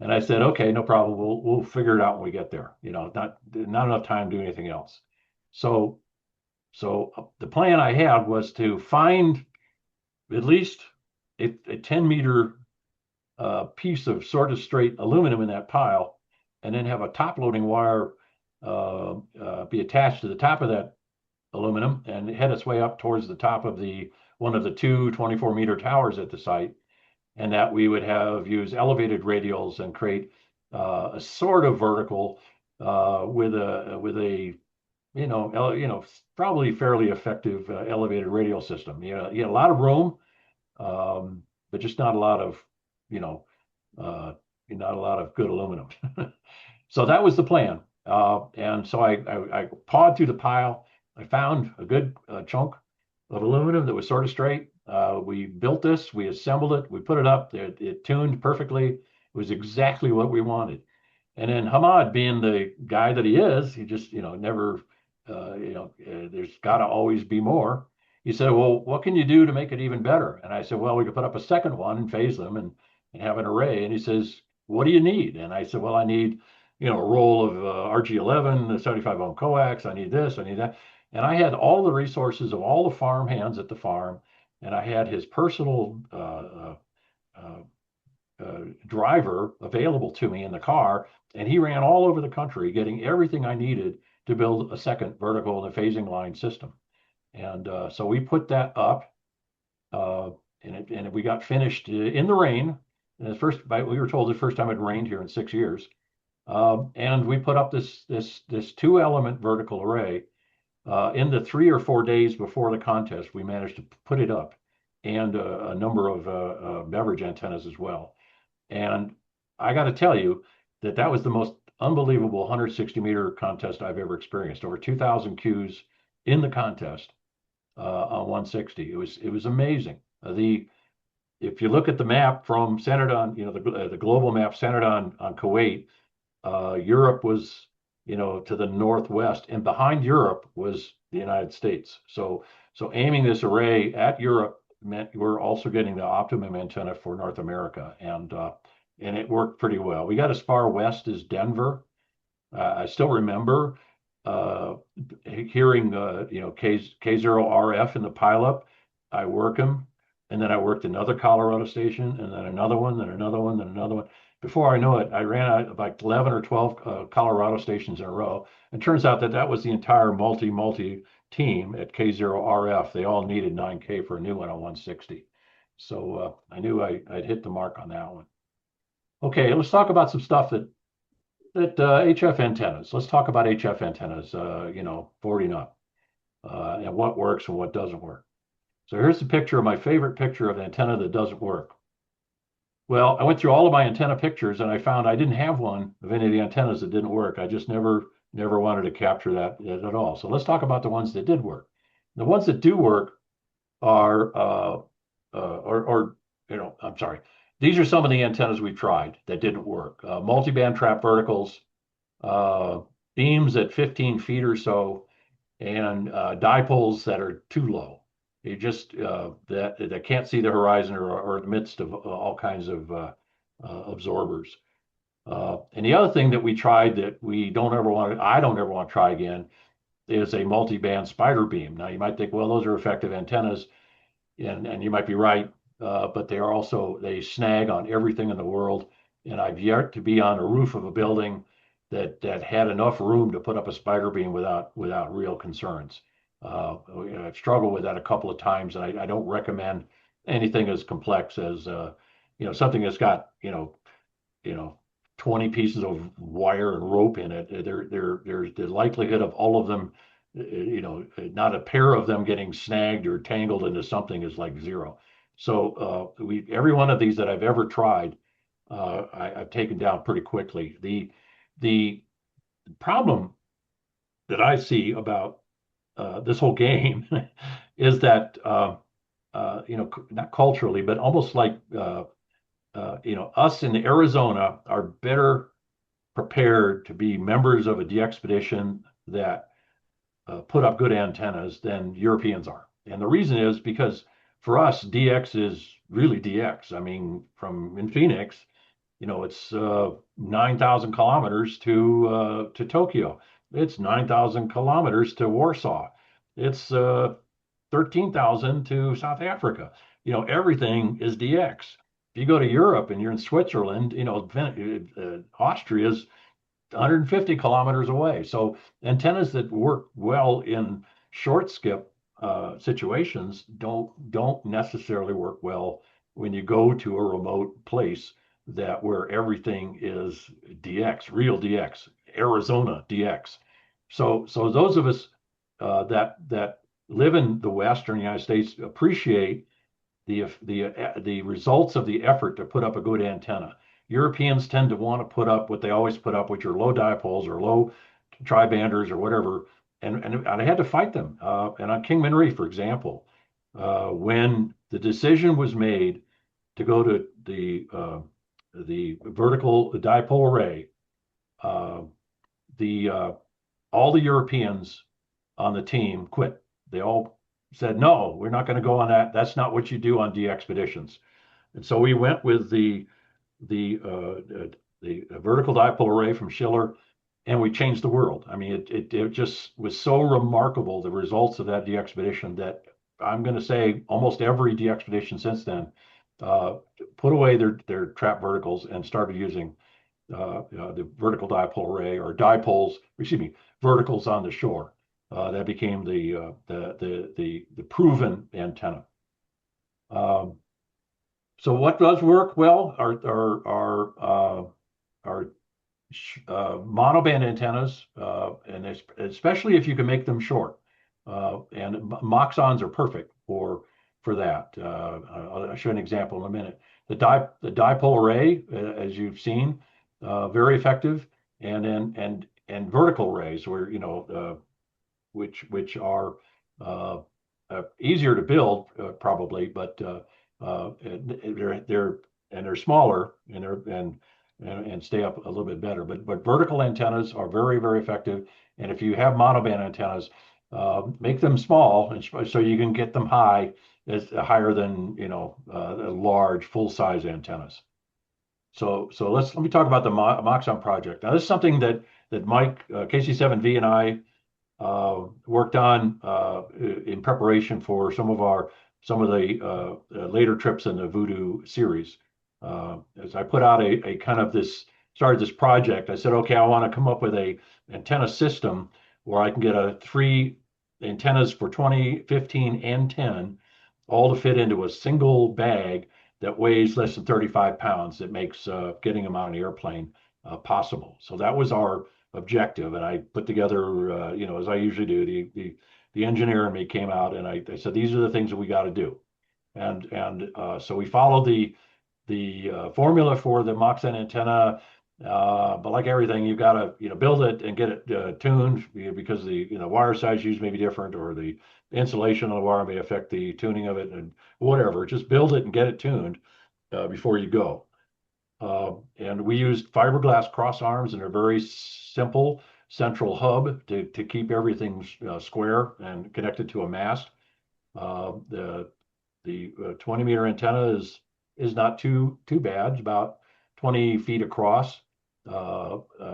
And I said, okay, no problem. We'll figure it out when we get there. Not enough time to do anything else. So the plan I had was to find at least a 10-meter piece of sort of straight aluminum in that pile, and then have a top loading wire be attached to the top of that aluminum and head its way up towards the top of one of the two 24-meter towers at the site, and that we would use elevated radials and create a sort of vertical with a probably fairly effective elevated radial system. You had a lot of room, but just not a lot of not a lot of good aluminum. So that was the plan. And so I pawed through the pile. I found a good chunk of aluminum that was sort of straight. We built this, we assembled it, we put it up. It tuned perfectly. It was exactly what we wanted. And then Hamad, being the guy that he is, he just, never, there's got to always be more. He said, well, what can you do to make it even better? And I said, well, we could put up a second one and phase them and have an array. And he says, what do you need? And I said, well, I need, a roll of RG11, the 75 ohm coax. I need this, I need that. And I had all the resources of all the farm hands at the farm. And I had his personal driver available to me in the car. And he ran all over the country getting everything I needed to build a second vertical and a phasing line system. And so we put that up, and we got finished in the rain. And we were told the first time it rained here in 6 years. And we put up this 2-element vertical array. In the 3 or 4 days before the contest, we managed to put it up, and a number of beverage antennas as well. And I got to tell you that was the most unbelievable 160-meter contest I've ever experienced. Over 2,000 Qs in the contest on 160. It was amazing. If you look at the map centered on the global map centered on Kuwait, Europe was to the northwest, and behind Europe was the United States. So aiming this array at Europe meant we're also getting the optimum antenna for North America, and it worked pretty well. We got as far west as Denver. I still remember hearing K0RF in the pileup. I work them, and then I worked another Colorado station, and then another one, then another one, then another one. Before I know it, I ran out of like 11 or 12 Colorado stations in a row. And turns out that was the entire multi team at K0RF. They all needed 9K for a new one on 160. So I knew I'd hit the mark on that one. Okay, let's talk about some stuff that HF antennas. Let's talk about HF antennas, 40 and up, and what works and what doesn't work. So here's the picture of my favorite picture of an antenna that doesn't work. Well, I went through all of my antenna pictures and I found I didn't have one of any of the antennas that didn't work. I just never wanted to capture that at all. So let's talk about the ones that did work. The ones that do work are, I'm sorry. These are some of the antennas we tried that didn't work. Multiband trap verticals, beams at 15 feet or so, and dipoles that are too low. You just that can't see the horizon or in the midst of all kinds of absorbers. And the other thing that we tried that I don't ever want to try again is a multi-band spider beam. Now you might think, well, those are effective antennas, and you might be right, but they snag on everything in the world. And I've yet to be on a roof of a building that had enough room to put up a spider beam without real concerns. I've struggled with that a couple of times, and I don't recommend anything as complex as something that's got 20 pieces of wire and rope in it. There's the likelihood of all of them, not a pair of them getting snagged or tangled into something is like zero. So every one of these that I've ever tried, I've taken down pretty quickly. The problem that I see about this whole game is that not culturally, but almost like us in Arizona are better prepared to be members of a DXpedition that put up good antennas than Europeans are. And the reason is because for us, DX is really DX. I mean, in Phoenix, it's 9,000 kilometers to Tokyo. It's 9,000 kilometers to Warsaw. It's 13,000 to South Africa. Everything is DX. If you go to Europe and you're in Switzerland, Austria is 150 kilometers away. So antennas that work well in short skip situations don't necessarily work well when you go to a remote place where everything is DX, real DX, Arizona DX. So those of us that live in the Western United States appreciate the results of the effort to put up a good antenna. Europeans tend to want to put up what they always put up, which are low dipoles or low tri-banders or whatever, and I had to fight them. And on Kingman Reef, for example, when the decision was made to go to the vertical dipole array, all the Europeans on the team quit. They all said, no, we're not going to go on that. That's not what you do on DXpeditions. And so we went with the vertical dipole array from Schiller, and we changed the world. I mean, it just was so remarkable, the results of that DXpedition, that I'm going to say almost every DXpedition since then put away their trap verticals and started using the vertical dipole array, or verticals on the shore. That became the proven antenna. So what does work well are monoband antennas, and especially if you can make them short. And Moxons are perfect for that. I'll show you an example in a minute. The dipole array, as you've seen, very effective, and vertical arrays, where which are easier to build probably, but they're smaller and stay up a little bit better. But vertical antennas are very, very effective. And if you have monoband antennas, make them small, and so you can get them higher than large full-size antennas. So let me talk about the Moxon project. Now, this is something that Mike KC7V and I worked on in preparation for some of the later trips in the Voodoo series. As I put out started this project, I said, okay, I want to come up with a antenna system where I can get 3 antennas for 20, 15, and 10, all to fit into a single bag that weighs less than 35 pounds that makes getting them on an airplane possible. So that was our objective. And I put together, as I usually do, the engineer and me came out and I said, these are the things that we got to do. And so we followed the formula for the Mach-10 antenna. But like everything, you've got to build it and get it tuned, because the wire size used may be different, or the insulation on the wire may affect the tuning of it, and whatever. Just build it and get it tuned before you go. And we used fiberglass cross arms and a very simple central hub to keep everything square and connected to a mast. The 20-meter antenna is not too bad. It's about 20 feet across,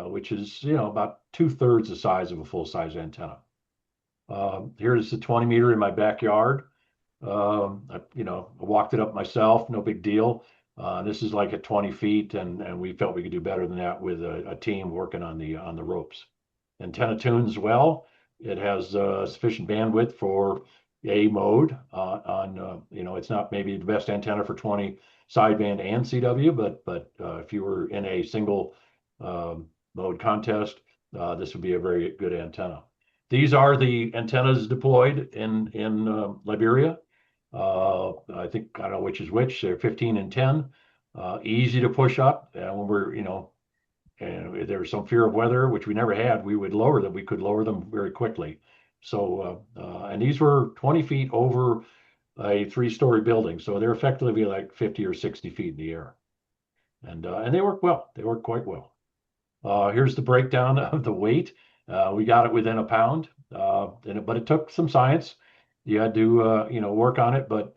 which is about 2/3 the size of a full-size antenna. Here's the 20-meter in my backyard. I walked it up myself, no big deal. This is like at 20 feet, and we felt we could do better than that with a team working on the ropes. Antenna tunes well. It has sufficient bandwidth for A mode. It's not maybe the best antenna for 20 sideband and CW, but if you were in a single mode contest, this would be a very good antenna. These are the antennas deployed in Liberia. I think, I don't know which is which. They're 15 and 10. Easy to push up. And when we're, and there was some fear of weather, which we never had, we would lower them. We could lower them very quickly. So, and these were 20 feet over a 3-story building. So they're effectively like 50 or 60 feet in the air. And they work well. They work quite well. Here's the breakdown of the weight. We got it within a pound, but it took some science. You had to, work on it, but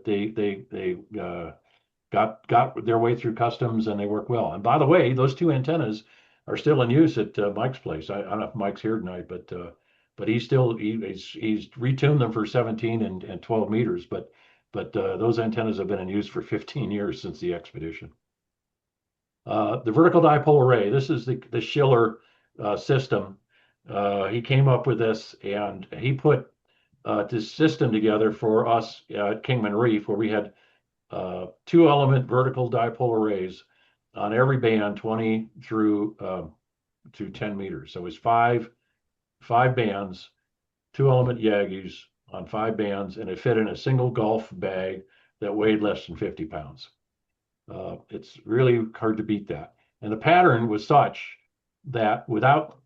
they got their way through customs, and they work well. And by the way, those 2 antennas are still in use at Mike's place. I don't know if Mike's here tonight, but he's retuned them for 17 and 12 meters. But those antennas have been in use for 15 years since the expedition. The vertical dipole array. This is the Schiller system. He came up with this, and he put this system together for us at Kingman Reef, where we had 2-element vertical dipole arrays on every band, 20 through to 10 meters. So it was five bands, 2-element Yagis on 5 bands, and it fit in a single golf bag that weighed less than 50 pounds. It's really hard to beat that. And the pattern was such that without,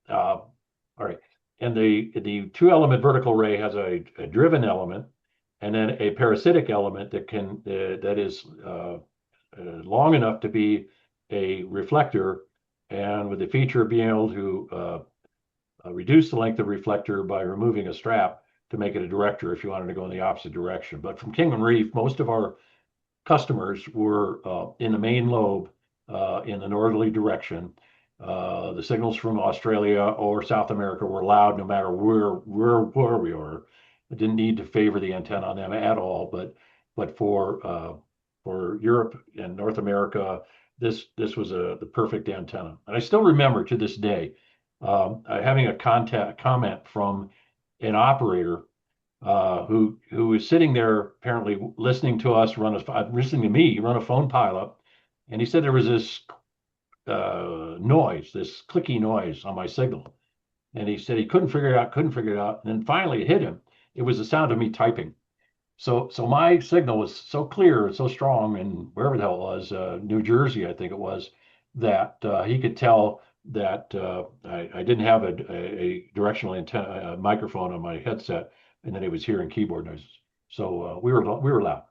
all right. And the 2-element vertical array has a driven element, and then a parasitic element that is long enough to be a reflector, and with the feature of being able to reduce the length of reflector by removing a strap to make it a director if you wanted to go in the opposite direction. But from Kingman Reef, most of our customers were in the main lobe in the northerly direction. The signals from Australia or South America were allowed no matter where we were. I didn't need to favor the antenna on them at all, but for Europe and North America, this was the perfect antenna. And I still remember to this day having a comment from an operator who was sitting there apparently listening to us listening to me run a phone pileup, and he said there was this noise, this clicky noise on my signal, and he said he couldn't figure it out, and then finally it hit him. It was the sound of me typing. So my signal was so clear and so strong, and wherever the hell it was, New Jersey, I think it was, that he could tell that I didn't have a directional antenna microphone on my headset, and then he was hearing keyboard noises. So we were loud.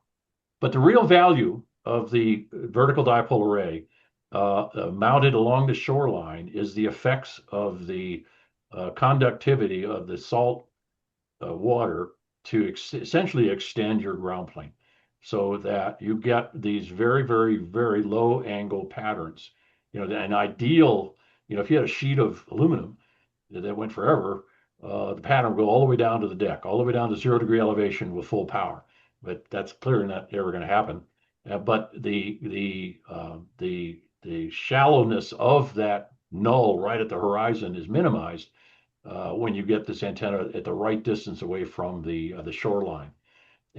But the real value of the vertical dipole array mounted along the shoreline is the effects of the conductivity of the salt water to essentially extend your ground plane, so that you get these very, very, very low angle patterns. An ideal, if you had a sheet of aluminum that went forever, the pattern would go all the way down to the deck, all the way down to 0-degree elevation with full power. But that's clearly not ever going to happen. But the shallowness of that null right at the horizon is minimized when you get this antenna at the right distance away from the shoreline.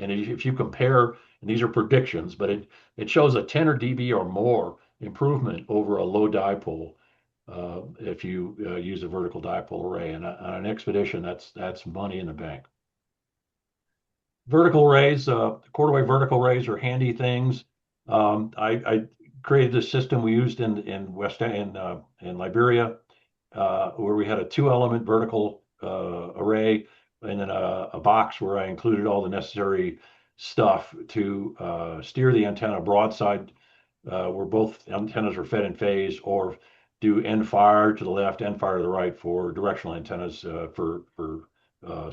And if you compare, and these are predictions, but it shows a 10 dB or more improvement over a low dipole if you use a vertical dipole array. And on an expedition, that's money in the bank. Vertical arrays, quarter wave vertical arrays are handy things. I created this system we used in Liberia, where we had a 2-element vertical array, and then a box where I included all the necessary stuff to steer the antenna broadside, where both antennas are fed in phase, or do end fire to the left, end fire to the right for directional antennas for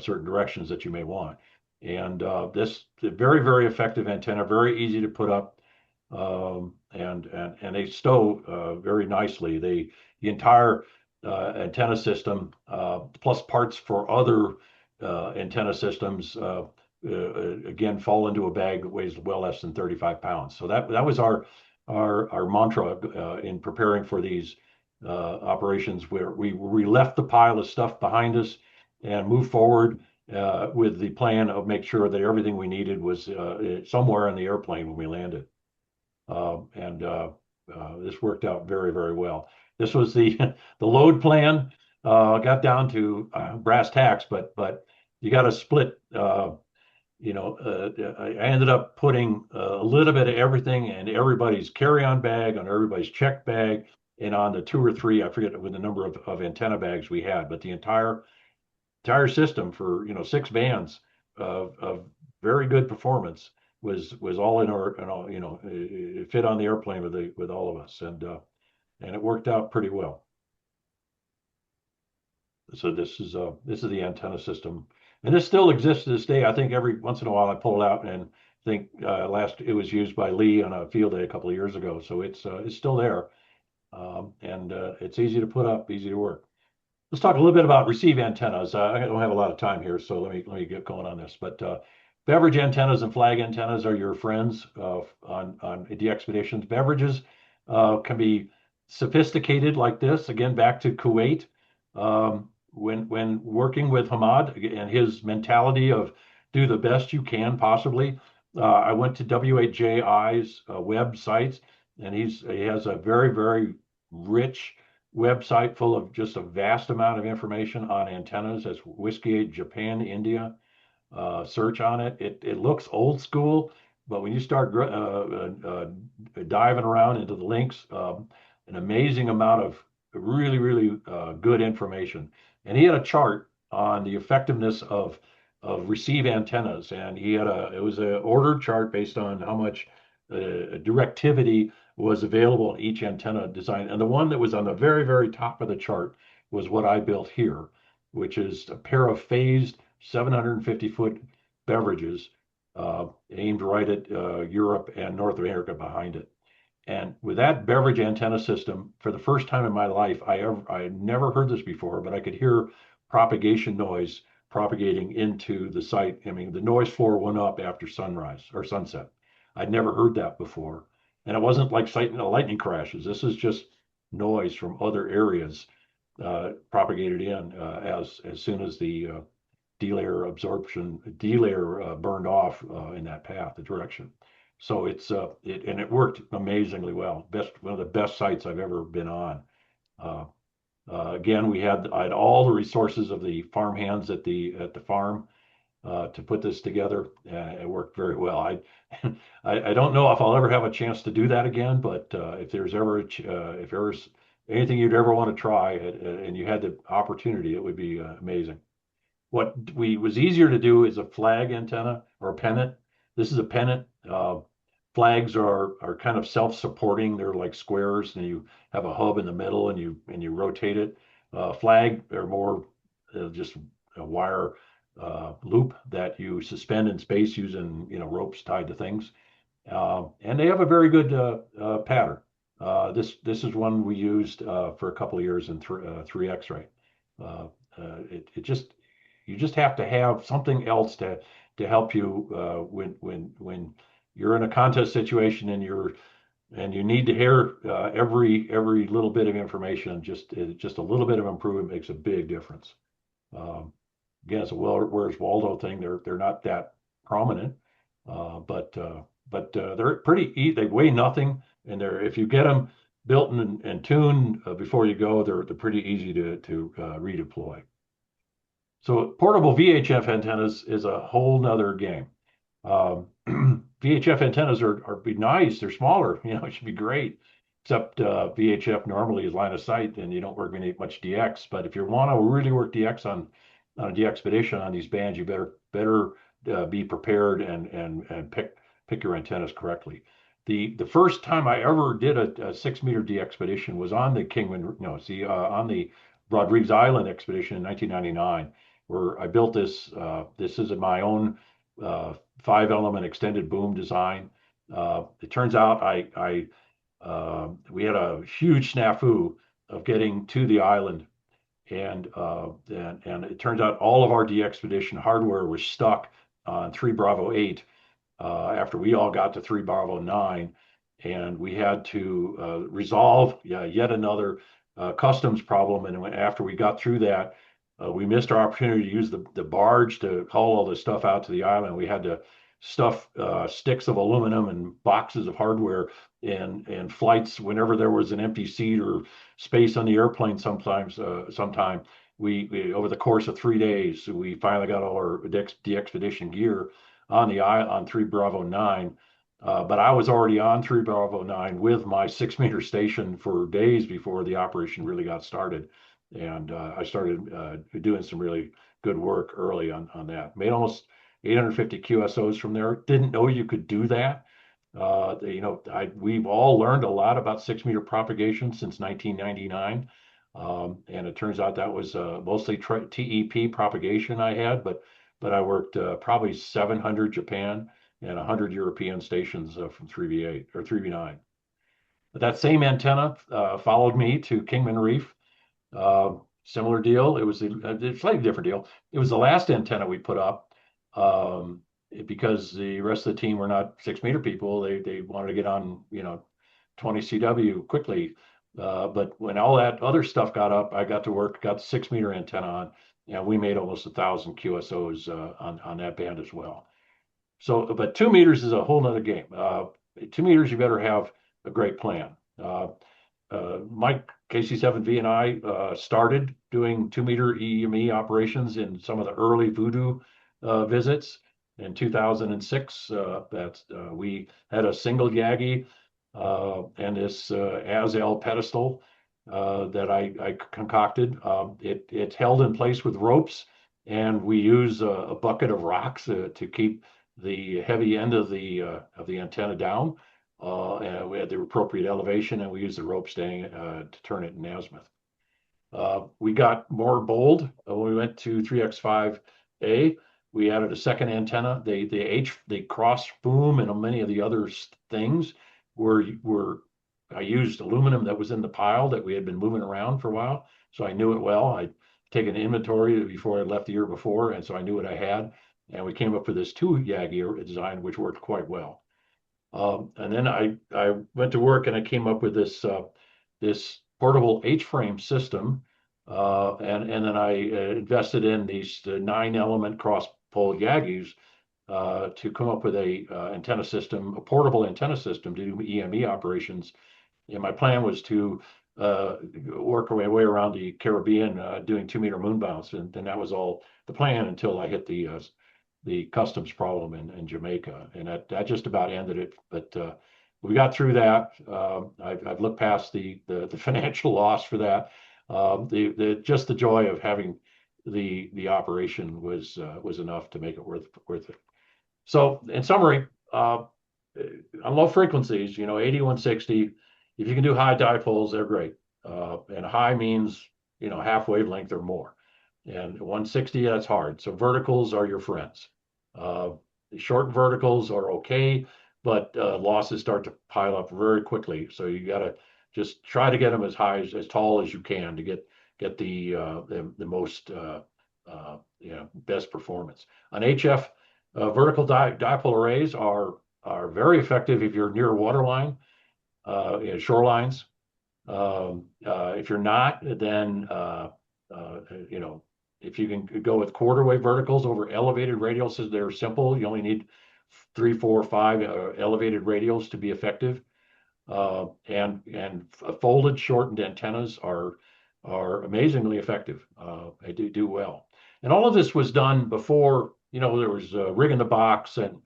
certain directions that you may want. And this very, very effective antenna, very easy to put up, and they stow very nicely. The entire antenna system, plus parts for other antenna systems, again, fall into a bag that weighs well less than 35 pounds. So that was our mantra in preparing for these operations, where we left the pile of stuff behind us and moved forward with the plan of make sure that everything we needed was somewhere in the airplane when we landed. This worked out very, very well. This was the load plan. Got down to brass tacks, but you got to split. I ended up putting a little bit of everything in everybody's carry-on bag, on everybody's check bag, and on the 2 or 3, I forget with the number of antenna bags we had, but the entire system for 6 bands of very good performance was all in our, it fit on the airplane with all of us, and it worked out pretty well. So this is the antenna system, and this still exists to this day. I think every once in a while I pull it out, and I think it was used by Lee on a field day a couple of years ago. So it's still there, and it's easy to put up, easy to work. Let's talk a little bit about receive antennas. I don't have a lot of time here, so let me get going on this. But beverage antennas and flag antennas are your friends on DXpeditions. Beverages can be sophisticated like this. Again, back to Kuwait. When working with Hamad and his mentality of do the best you can possibly, I went to W8JI's websites, and he has a very, very rich website full of just a vast amount of information on antennas. That's Whiskey 8 Japan, India. Search on it. It looks old school, but when you start diving around into the links, an amazing amount of really, really good information. And he had a chart on the effectiveness of receive antennas, and it was an ordered chart based on how much directivity was available in each antenna design. And the one that was on the very, very top of the chart was what I built here, which is a pair of phased 750-foot beverages aimed right at Europe and North America behind it. And with that beverage antenna system, for the first time in my life, I had never heard this before, but I could hear propagation noise propagating into the site. I mean, the noise floor went up after sunrise or sunset. I'd never heard that before. And it wasn't like lightning crashes. This is just noise from other areas propagated in as soon as the delayer burned off in that path, the direction. So it worked amazingly well. One of the best sites I've ever been on. Again, I had all the resources of the farm hands at the farm to put this together. It worked very well. I don't know if I'll ever have a chance to do that again, but if there's anything you'd ever want to try and you had the opportunity, it would be amazing. What was easier to do is a flag antenna or a pennant. This is a pennant. Flags are kind of self-supporting. They're like squares, and you have a hub in the middle, and you rotate it. Flag are more just a wire loop that you suspend in space using ropes tied to things, and they have a very good pattern. This is one we used for a couple of years in 3 X-ray. You just have to have something else to help you when you're in a contest situation and you need to hear every little bit of information. Just a little bit of improvement makes a big difference. Again, it's a Where's Waldo thing. They're not that prominent, But they're pretty easy. They weigh nothing, and if you get them built and tuned before you go, they're pretty easy to redeploy. So portable VHF antennas is a whole nother game. VHF antennas are be nice. They're smaller. It should be great. Except VHF normally is line of sight, and you don't work much DX. But if you want to really work DX on a DXpedition on these bands, you better be prepared and pick your antennas correctly. The first time I ever did a 6-meter DXpedition was on the on the Rodrigues Island expedition in 1999, where I built this. This is my own 5-element extended boom design. It turns out we had a huge snafu of getting to the island, and it turns out all of our DXpedition hardware was stuck on 3 Bravo 8 after we all got to 3 Bravo 9, and we had to resolve yet another customs problem. And after we got through that, we missed our opportunity to use the barge to haul all this stuff out to the island. We had to stuff sticks of aluminum and boxes of hardware in flights whenever there was an empty seat or space on the airplane. Sometime we over the course of 3 days, we finally got all our DXpedition gear on 3 Bravo 9. But I was already on 3 Bravo 9 with my 6-meter station for days before the operation really got started. And I started doing some really good work early on that. Made almost 850 QSOs from there. Didn't know you could do that. We've all learned a lot about 6-meter propagation since 1999. And it turns out that was mostly TEP propagation I had, but I worked probably 700 Japan and 100 European stations from 3V8 or 3V9. But that same antenna followed me to Kingman Reef. Similar deal. It was a slightly different deal. It was the last antenna we put up because the rest of the team were not 6-meter people. They wanted to get on 20 CW quickly. But when all that other stuff got up, I got to work, got the 6-meter antenna on, and we made almost 1,000 QSOs on that band as well. So, but 2 meters is a whole nother game. 2 meters, you better have a great plan. Mike KC7V and I started doing 2-meter EME operations in some of the early Voodoo visits in 2006. We had a single Yagi and this Azel pedestal that I concocted. It held in place with ropes, and we use a bucket of rocks to keep the heavy end of the antenna down. And we had the appropriate elevation, and we used the rope staying to turn it in azimuth. We got more bold when we went to 3X5A. We added a second antenna. The cross boom and many of the other things I used aluminum that was in the pile that we had been moving around for a while, so I knew it well. I'd taken inventory before I left the year before, and so I knew what I had. And we came up with this 2 Yagi design, which worked quite well. And then I went to work and I came up with this portable H-frame system, and then I invested in these 9-element cross-pole Yagis to come up with a portable antenna system to do EME operations. And my plan was to work my way around the Caribbean doing 2-meter moon bounce, and that was all the plan until I hit the customs problem in Jamaica, and that just about ended it. But we got through that. I've looked past the financial loss for that. Just the joy of having the operation was enough to make it worth it. So in summary, on low frequencies, 80, 160, if you can do high dipoles, they're great. And high means half wavelength or more. And 160, that's hard. So verticals are your friends. Short verticals are okay, but losses start to pile up very quickly. So you got to just try to get them as high, as tall as you can to get the most best performance. On HF, vertical dipole arrays are very effective if you're near waterline, shorelines. If you're not, then if you can go with quarter wave verticals over elevated radial systems, they're simple. You only need 3, 4, 5 elevated radials to be effective. And folded shortened antennas are amazingly effective. They do well. And all of this was done before, there was rig in the box and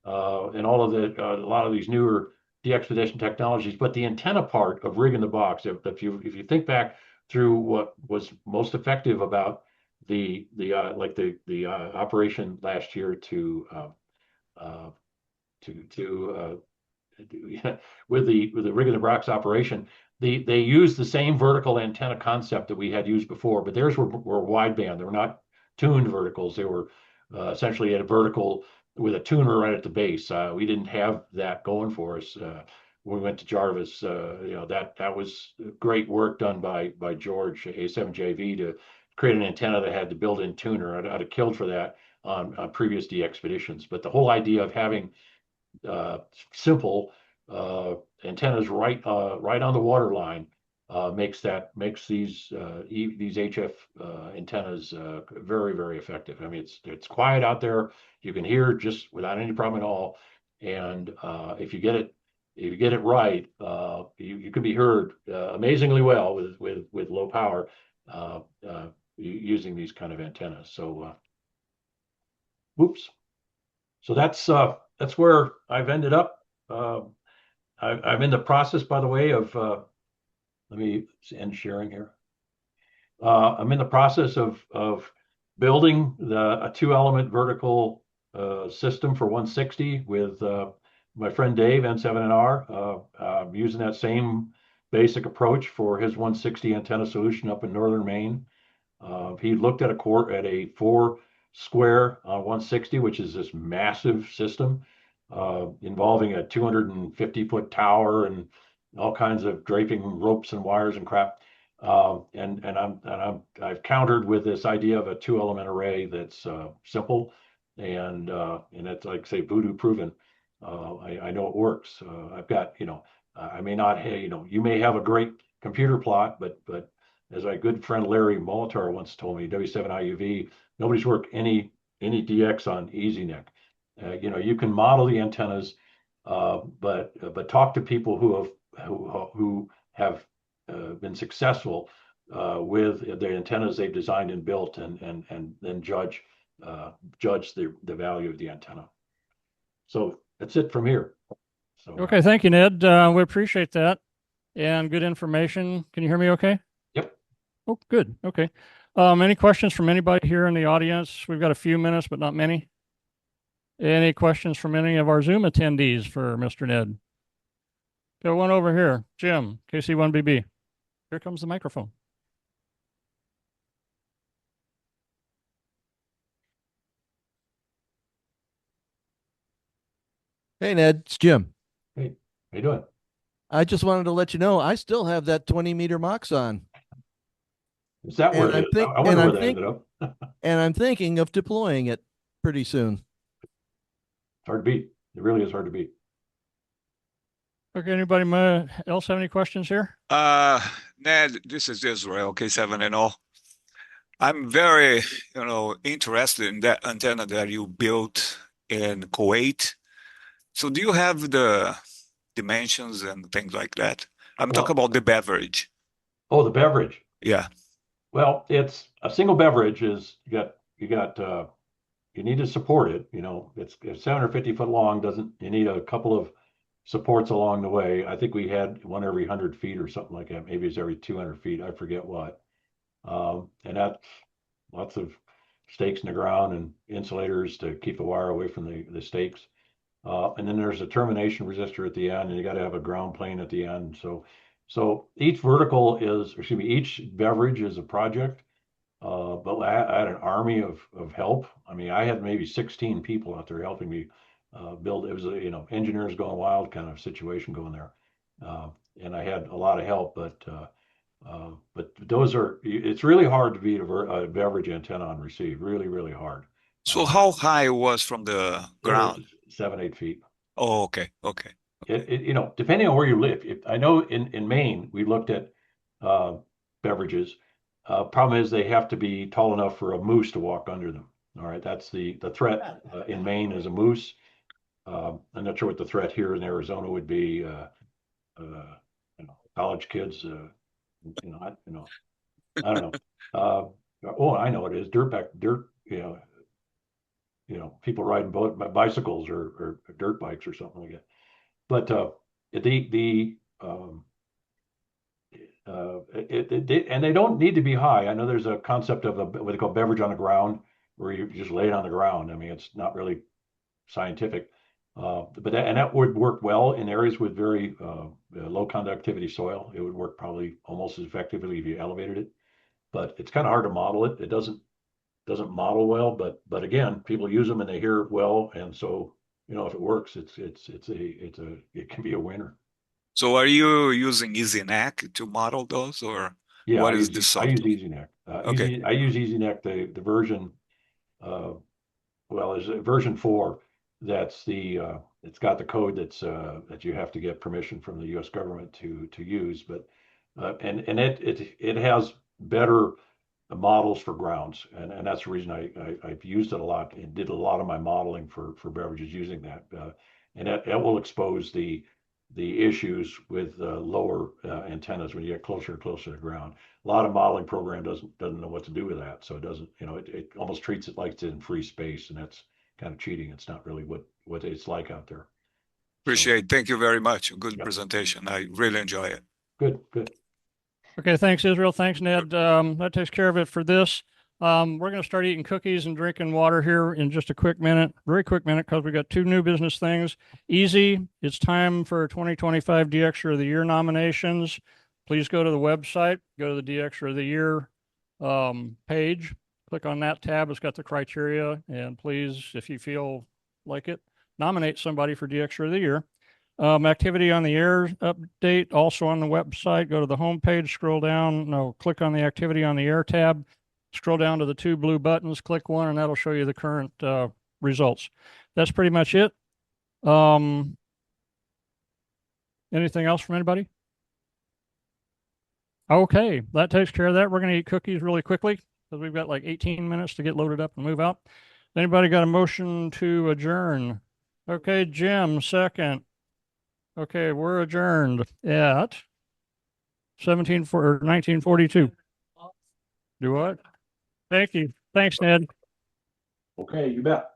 all of a lot of these newer DXpedition technologies. But the antenna part of rig in the box, if you think back through what was most effective about the operation last year with the rig in the box operation, they used the same vertical antenna concept that we had used before, but theirs were wideband. They were not tuned verticals. They were essentially at a vertical with a tuner right at the base. We didn't have that going for us. When we went to Jarvis, that was great work done by George AA7AV to create an antenna that had the built-in tuner. I'd have killed for that on previous DXpeditions. But the whole idea of having simple antennas right on the water line makes these HF antennas very, very effective. I mean, it's quiet out there. You can hear just without any problem at all. And if you get it right, you can be heard amazingly well with low power using these kind of antennas. So, whoops. So that's where I've ended up. I'm in the process, by the way, of let me end sharing here. I'm in the process of building a 2-element vertical system for 160 with my friend Dave N7NR. I'm using that same basic approach for his 160 antenna solution up in northern Maine. He looked at a 4 square 160, which is this massive system involving a 250-foot tower and all kinds of draping ropes and wires and crap. I've countered with this idea of a 2-element array that's simple and it's like say voodoo proven. I know it works. I've got I may not you may have a great computer plot, but as my good friend Larry Molitor once told me, W7IUV, nobody's worked any DX on EasyNet. You can model the antennas, but talk to people who have been successful with the antennas they've designed and built, and then judge the value of the antenna. So that's it from here. So, Okay, thank you, Ned. We appreciate that and good information. Can you hear me okay? Yep. Oh, good. Okay. Any questions from anybody here in the audience? We've got a few minutes, but not many. Any questions from any of our Zoom attendees for Mr. Ned? Got one over here. Jim, KC1BB. Here comes the microphone. Hey, Ned, it's Jim. Hey, how you doing? I just wanted to let you know I still have that 20-meter Mox on. Is that where it is? I wonder where that ended up. And I'm thinking of deploying it pretty soon. It's hard to beat. It really is hard to beat. Okay, anybody else have any questions here? Ned, this is Israel, K7NO. I'm very, interested in that antenna that you built in Kuwait. So do you have the dimensions and things like that? I'm talking about the beverage. Oh, the beverage. Yeah. Well, it's a single beverage is you need to support it. It's 750 foot long. You need a couple of supports along the way. I think we had one every 100 feet or something like that. Maybe it's every 200 feet. I forget what. And that's lots of stakes in the ground and insulators to keep the wire away from the stakes. And then there's a termination resistor at the end, and you got to have a ground plane at the end. So each each beverage is a project. But I had an army of help. I mean, I had maybe 16 people out there helping me build. It was engineers going wild kind of situation going there, and I had a lot of help. But it's really hard to beat a beverage antenna on receive. Really, really hard. So how high it was from the ground? 7-8 feet. Oh, okay. Depending on where you live. I know in Maine we looked at beverages. Problem is they have to be tall enough for a moose to walk under them. All right, that's the threat in Maine is a moose. I'm not sure what the threat here in Arizona would be. College kids, I don't know. Oh, I know it is dirt, people riding bicycles or dirt bikes or something like that. But and they don't need to be high. I know there's a concept of what they call beverage on the ground, where you just lay it on the ground. I mean, it's not really scientific, but that would work well in areas with very low conductivity soil. It would work probably almost as effectively if you elevated it, but it's kind of hard to model it. It doesn't model well, but again, people use them and they hear well, and so if it works, it can be a winner. So are you using EasyNac to model those, or Yeah, what I is use the software? EasyNac. Okay. I use EasyNac, the version, is version 4. That's it's got the code that you have to get permission from the U.S. government to use, but and it has better models for grounds, and that's the reason I've used it a lot and did a lot of my modeling for beverages using that, and it will expose the issues with lower antennas when you get closer and closer to the ground. A lot of modeling program doesn't know what to do with that, so it doesn't, it almost treats it like it's in free space, and that's kind of cheating. It's not really what it's like out there. Appreciate. Thank you very much. Good Yep. presentation. I really enjoy it. Good. Okay, thanks, Israel. Thanks, Ned. That takes care of it for this. We're going to start eating cookies and drinking water here in just a very quick minute, because we got 2 new business things. Easy, it's time for 2025 DXer of the Year nominations. Please go to the website, go to the DXer of the Year page, click on that tab. It's got the criteria, and please, if you feel like it, nominate somebody for DXer of the Year. Activity on the air update, also on the website. Go to the home page, click on the activity on the air tab, scroll down to the 2 blue buttons, click one, and that'll show you the current results. That's pretty much it. Anything else from anybody? Okay, that takes care of that. We're going to eat cookies really quickly, because we've got like 18 minutes to get loaded up and move out. Anybody got a motion to adjourn? Okay, Jim, second. Okay, we're adjourned at 1942. Do what? Thank you. Thanks, Ned. Okay, you bet.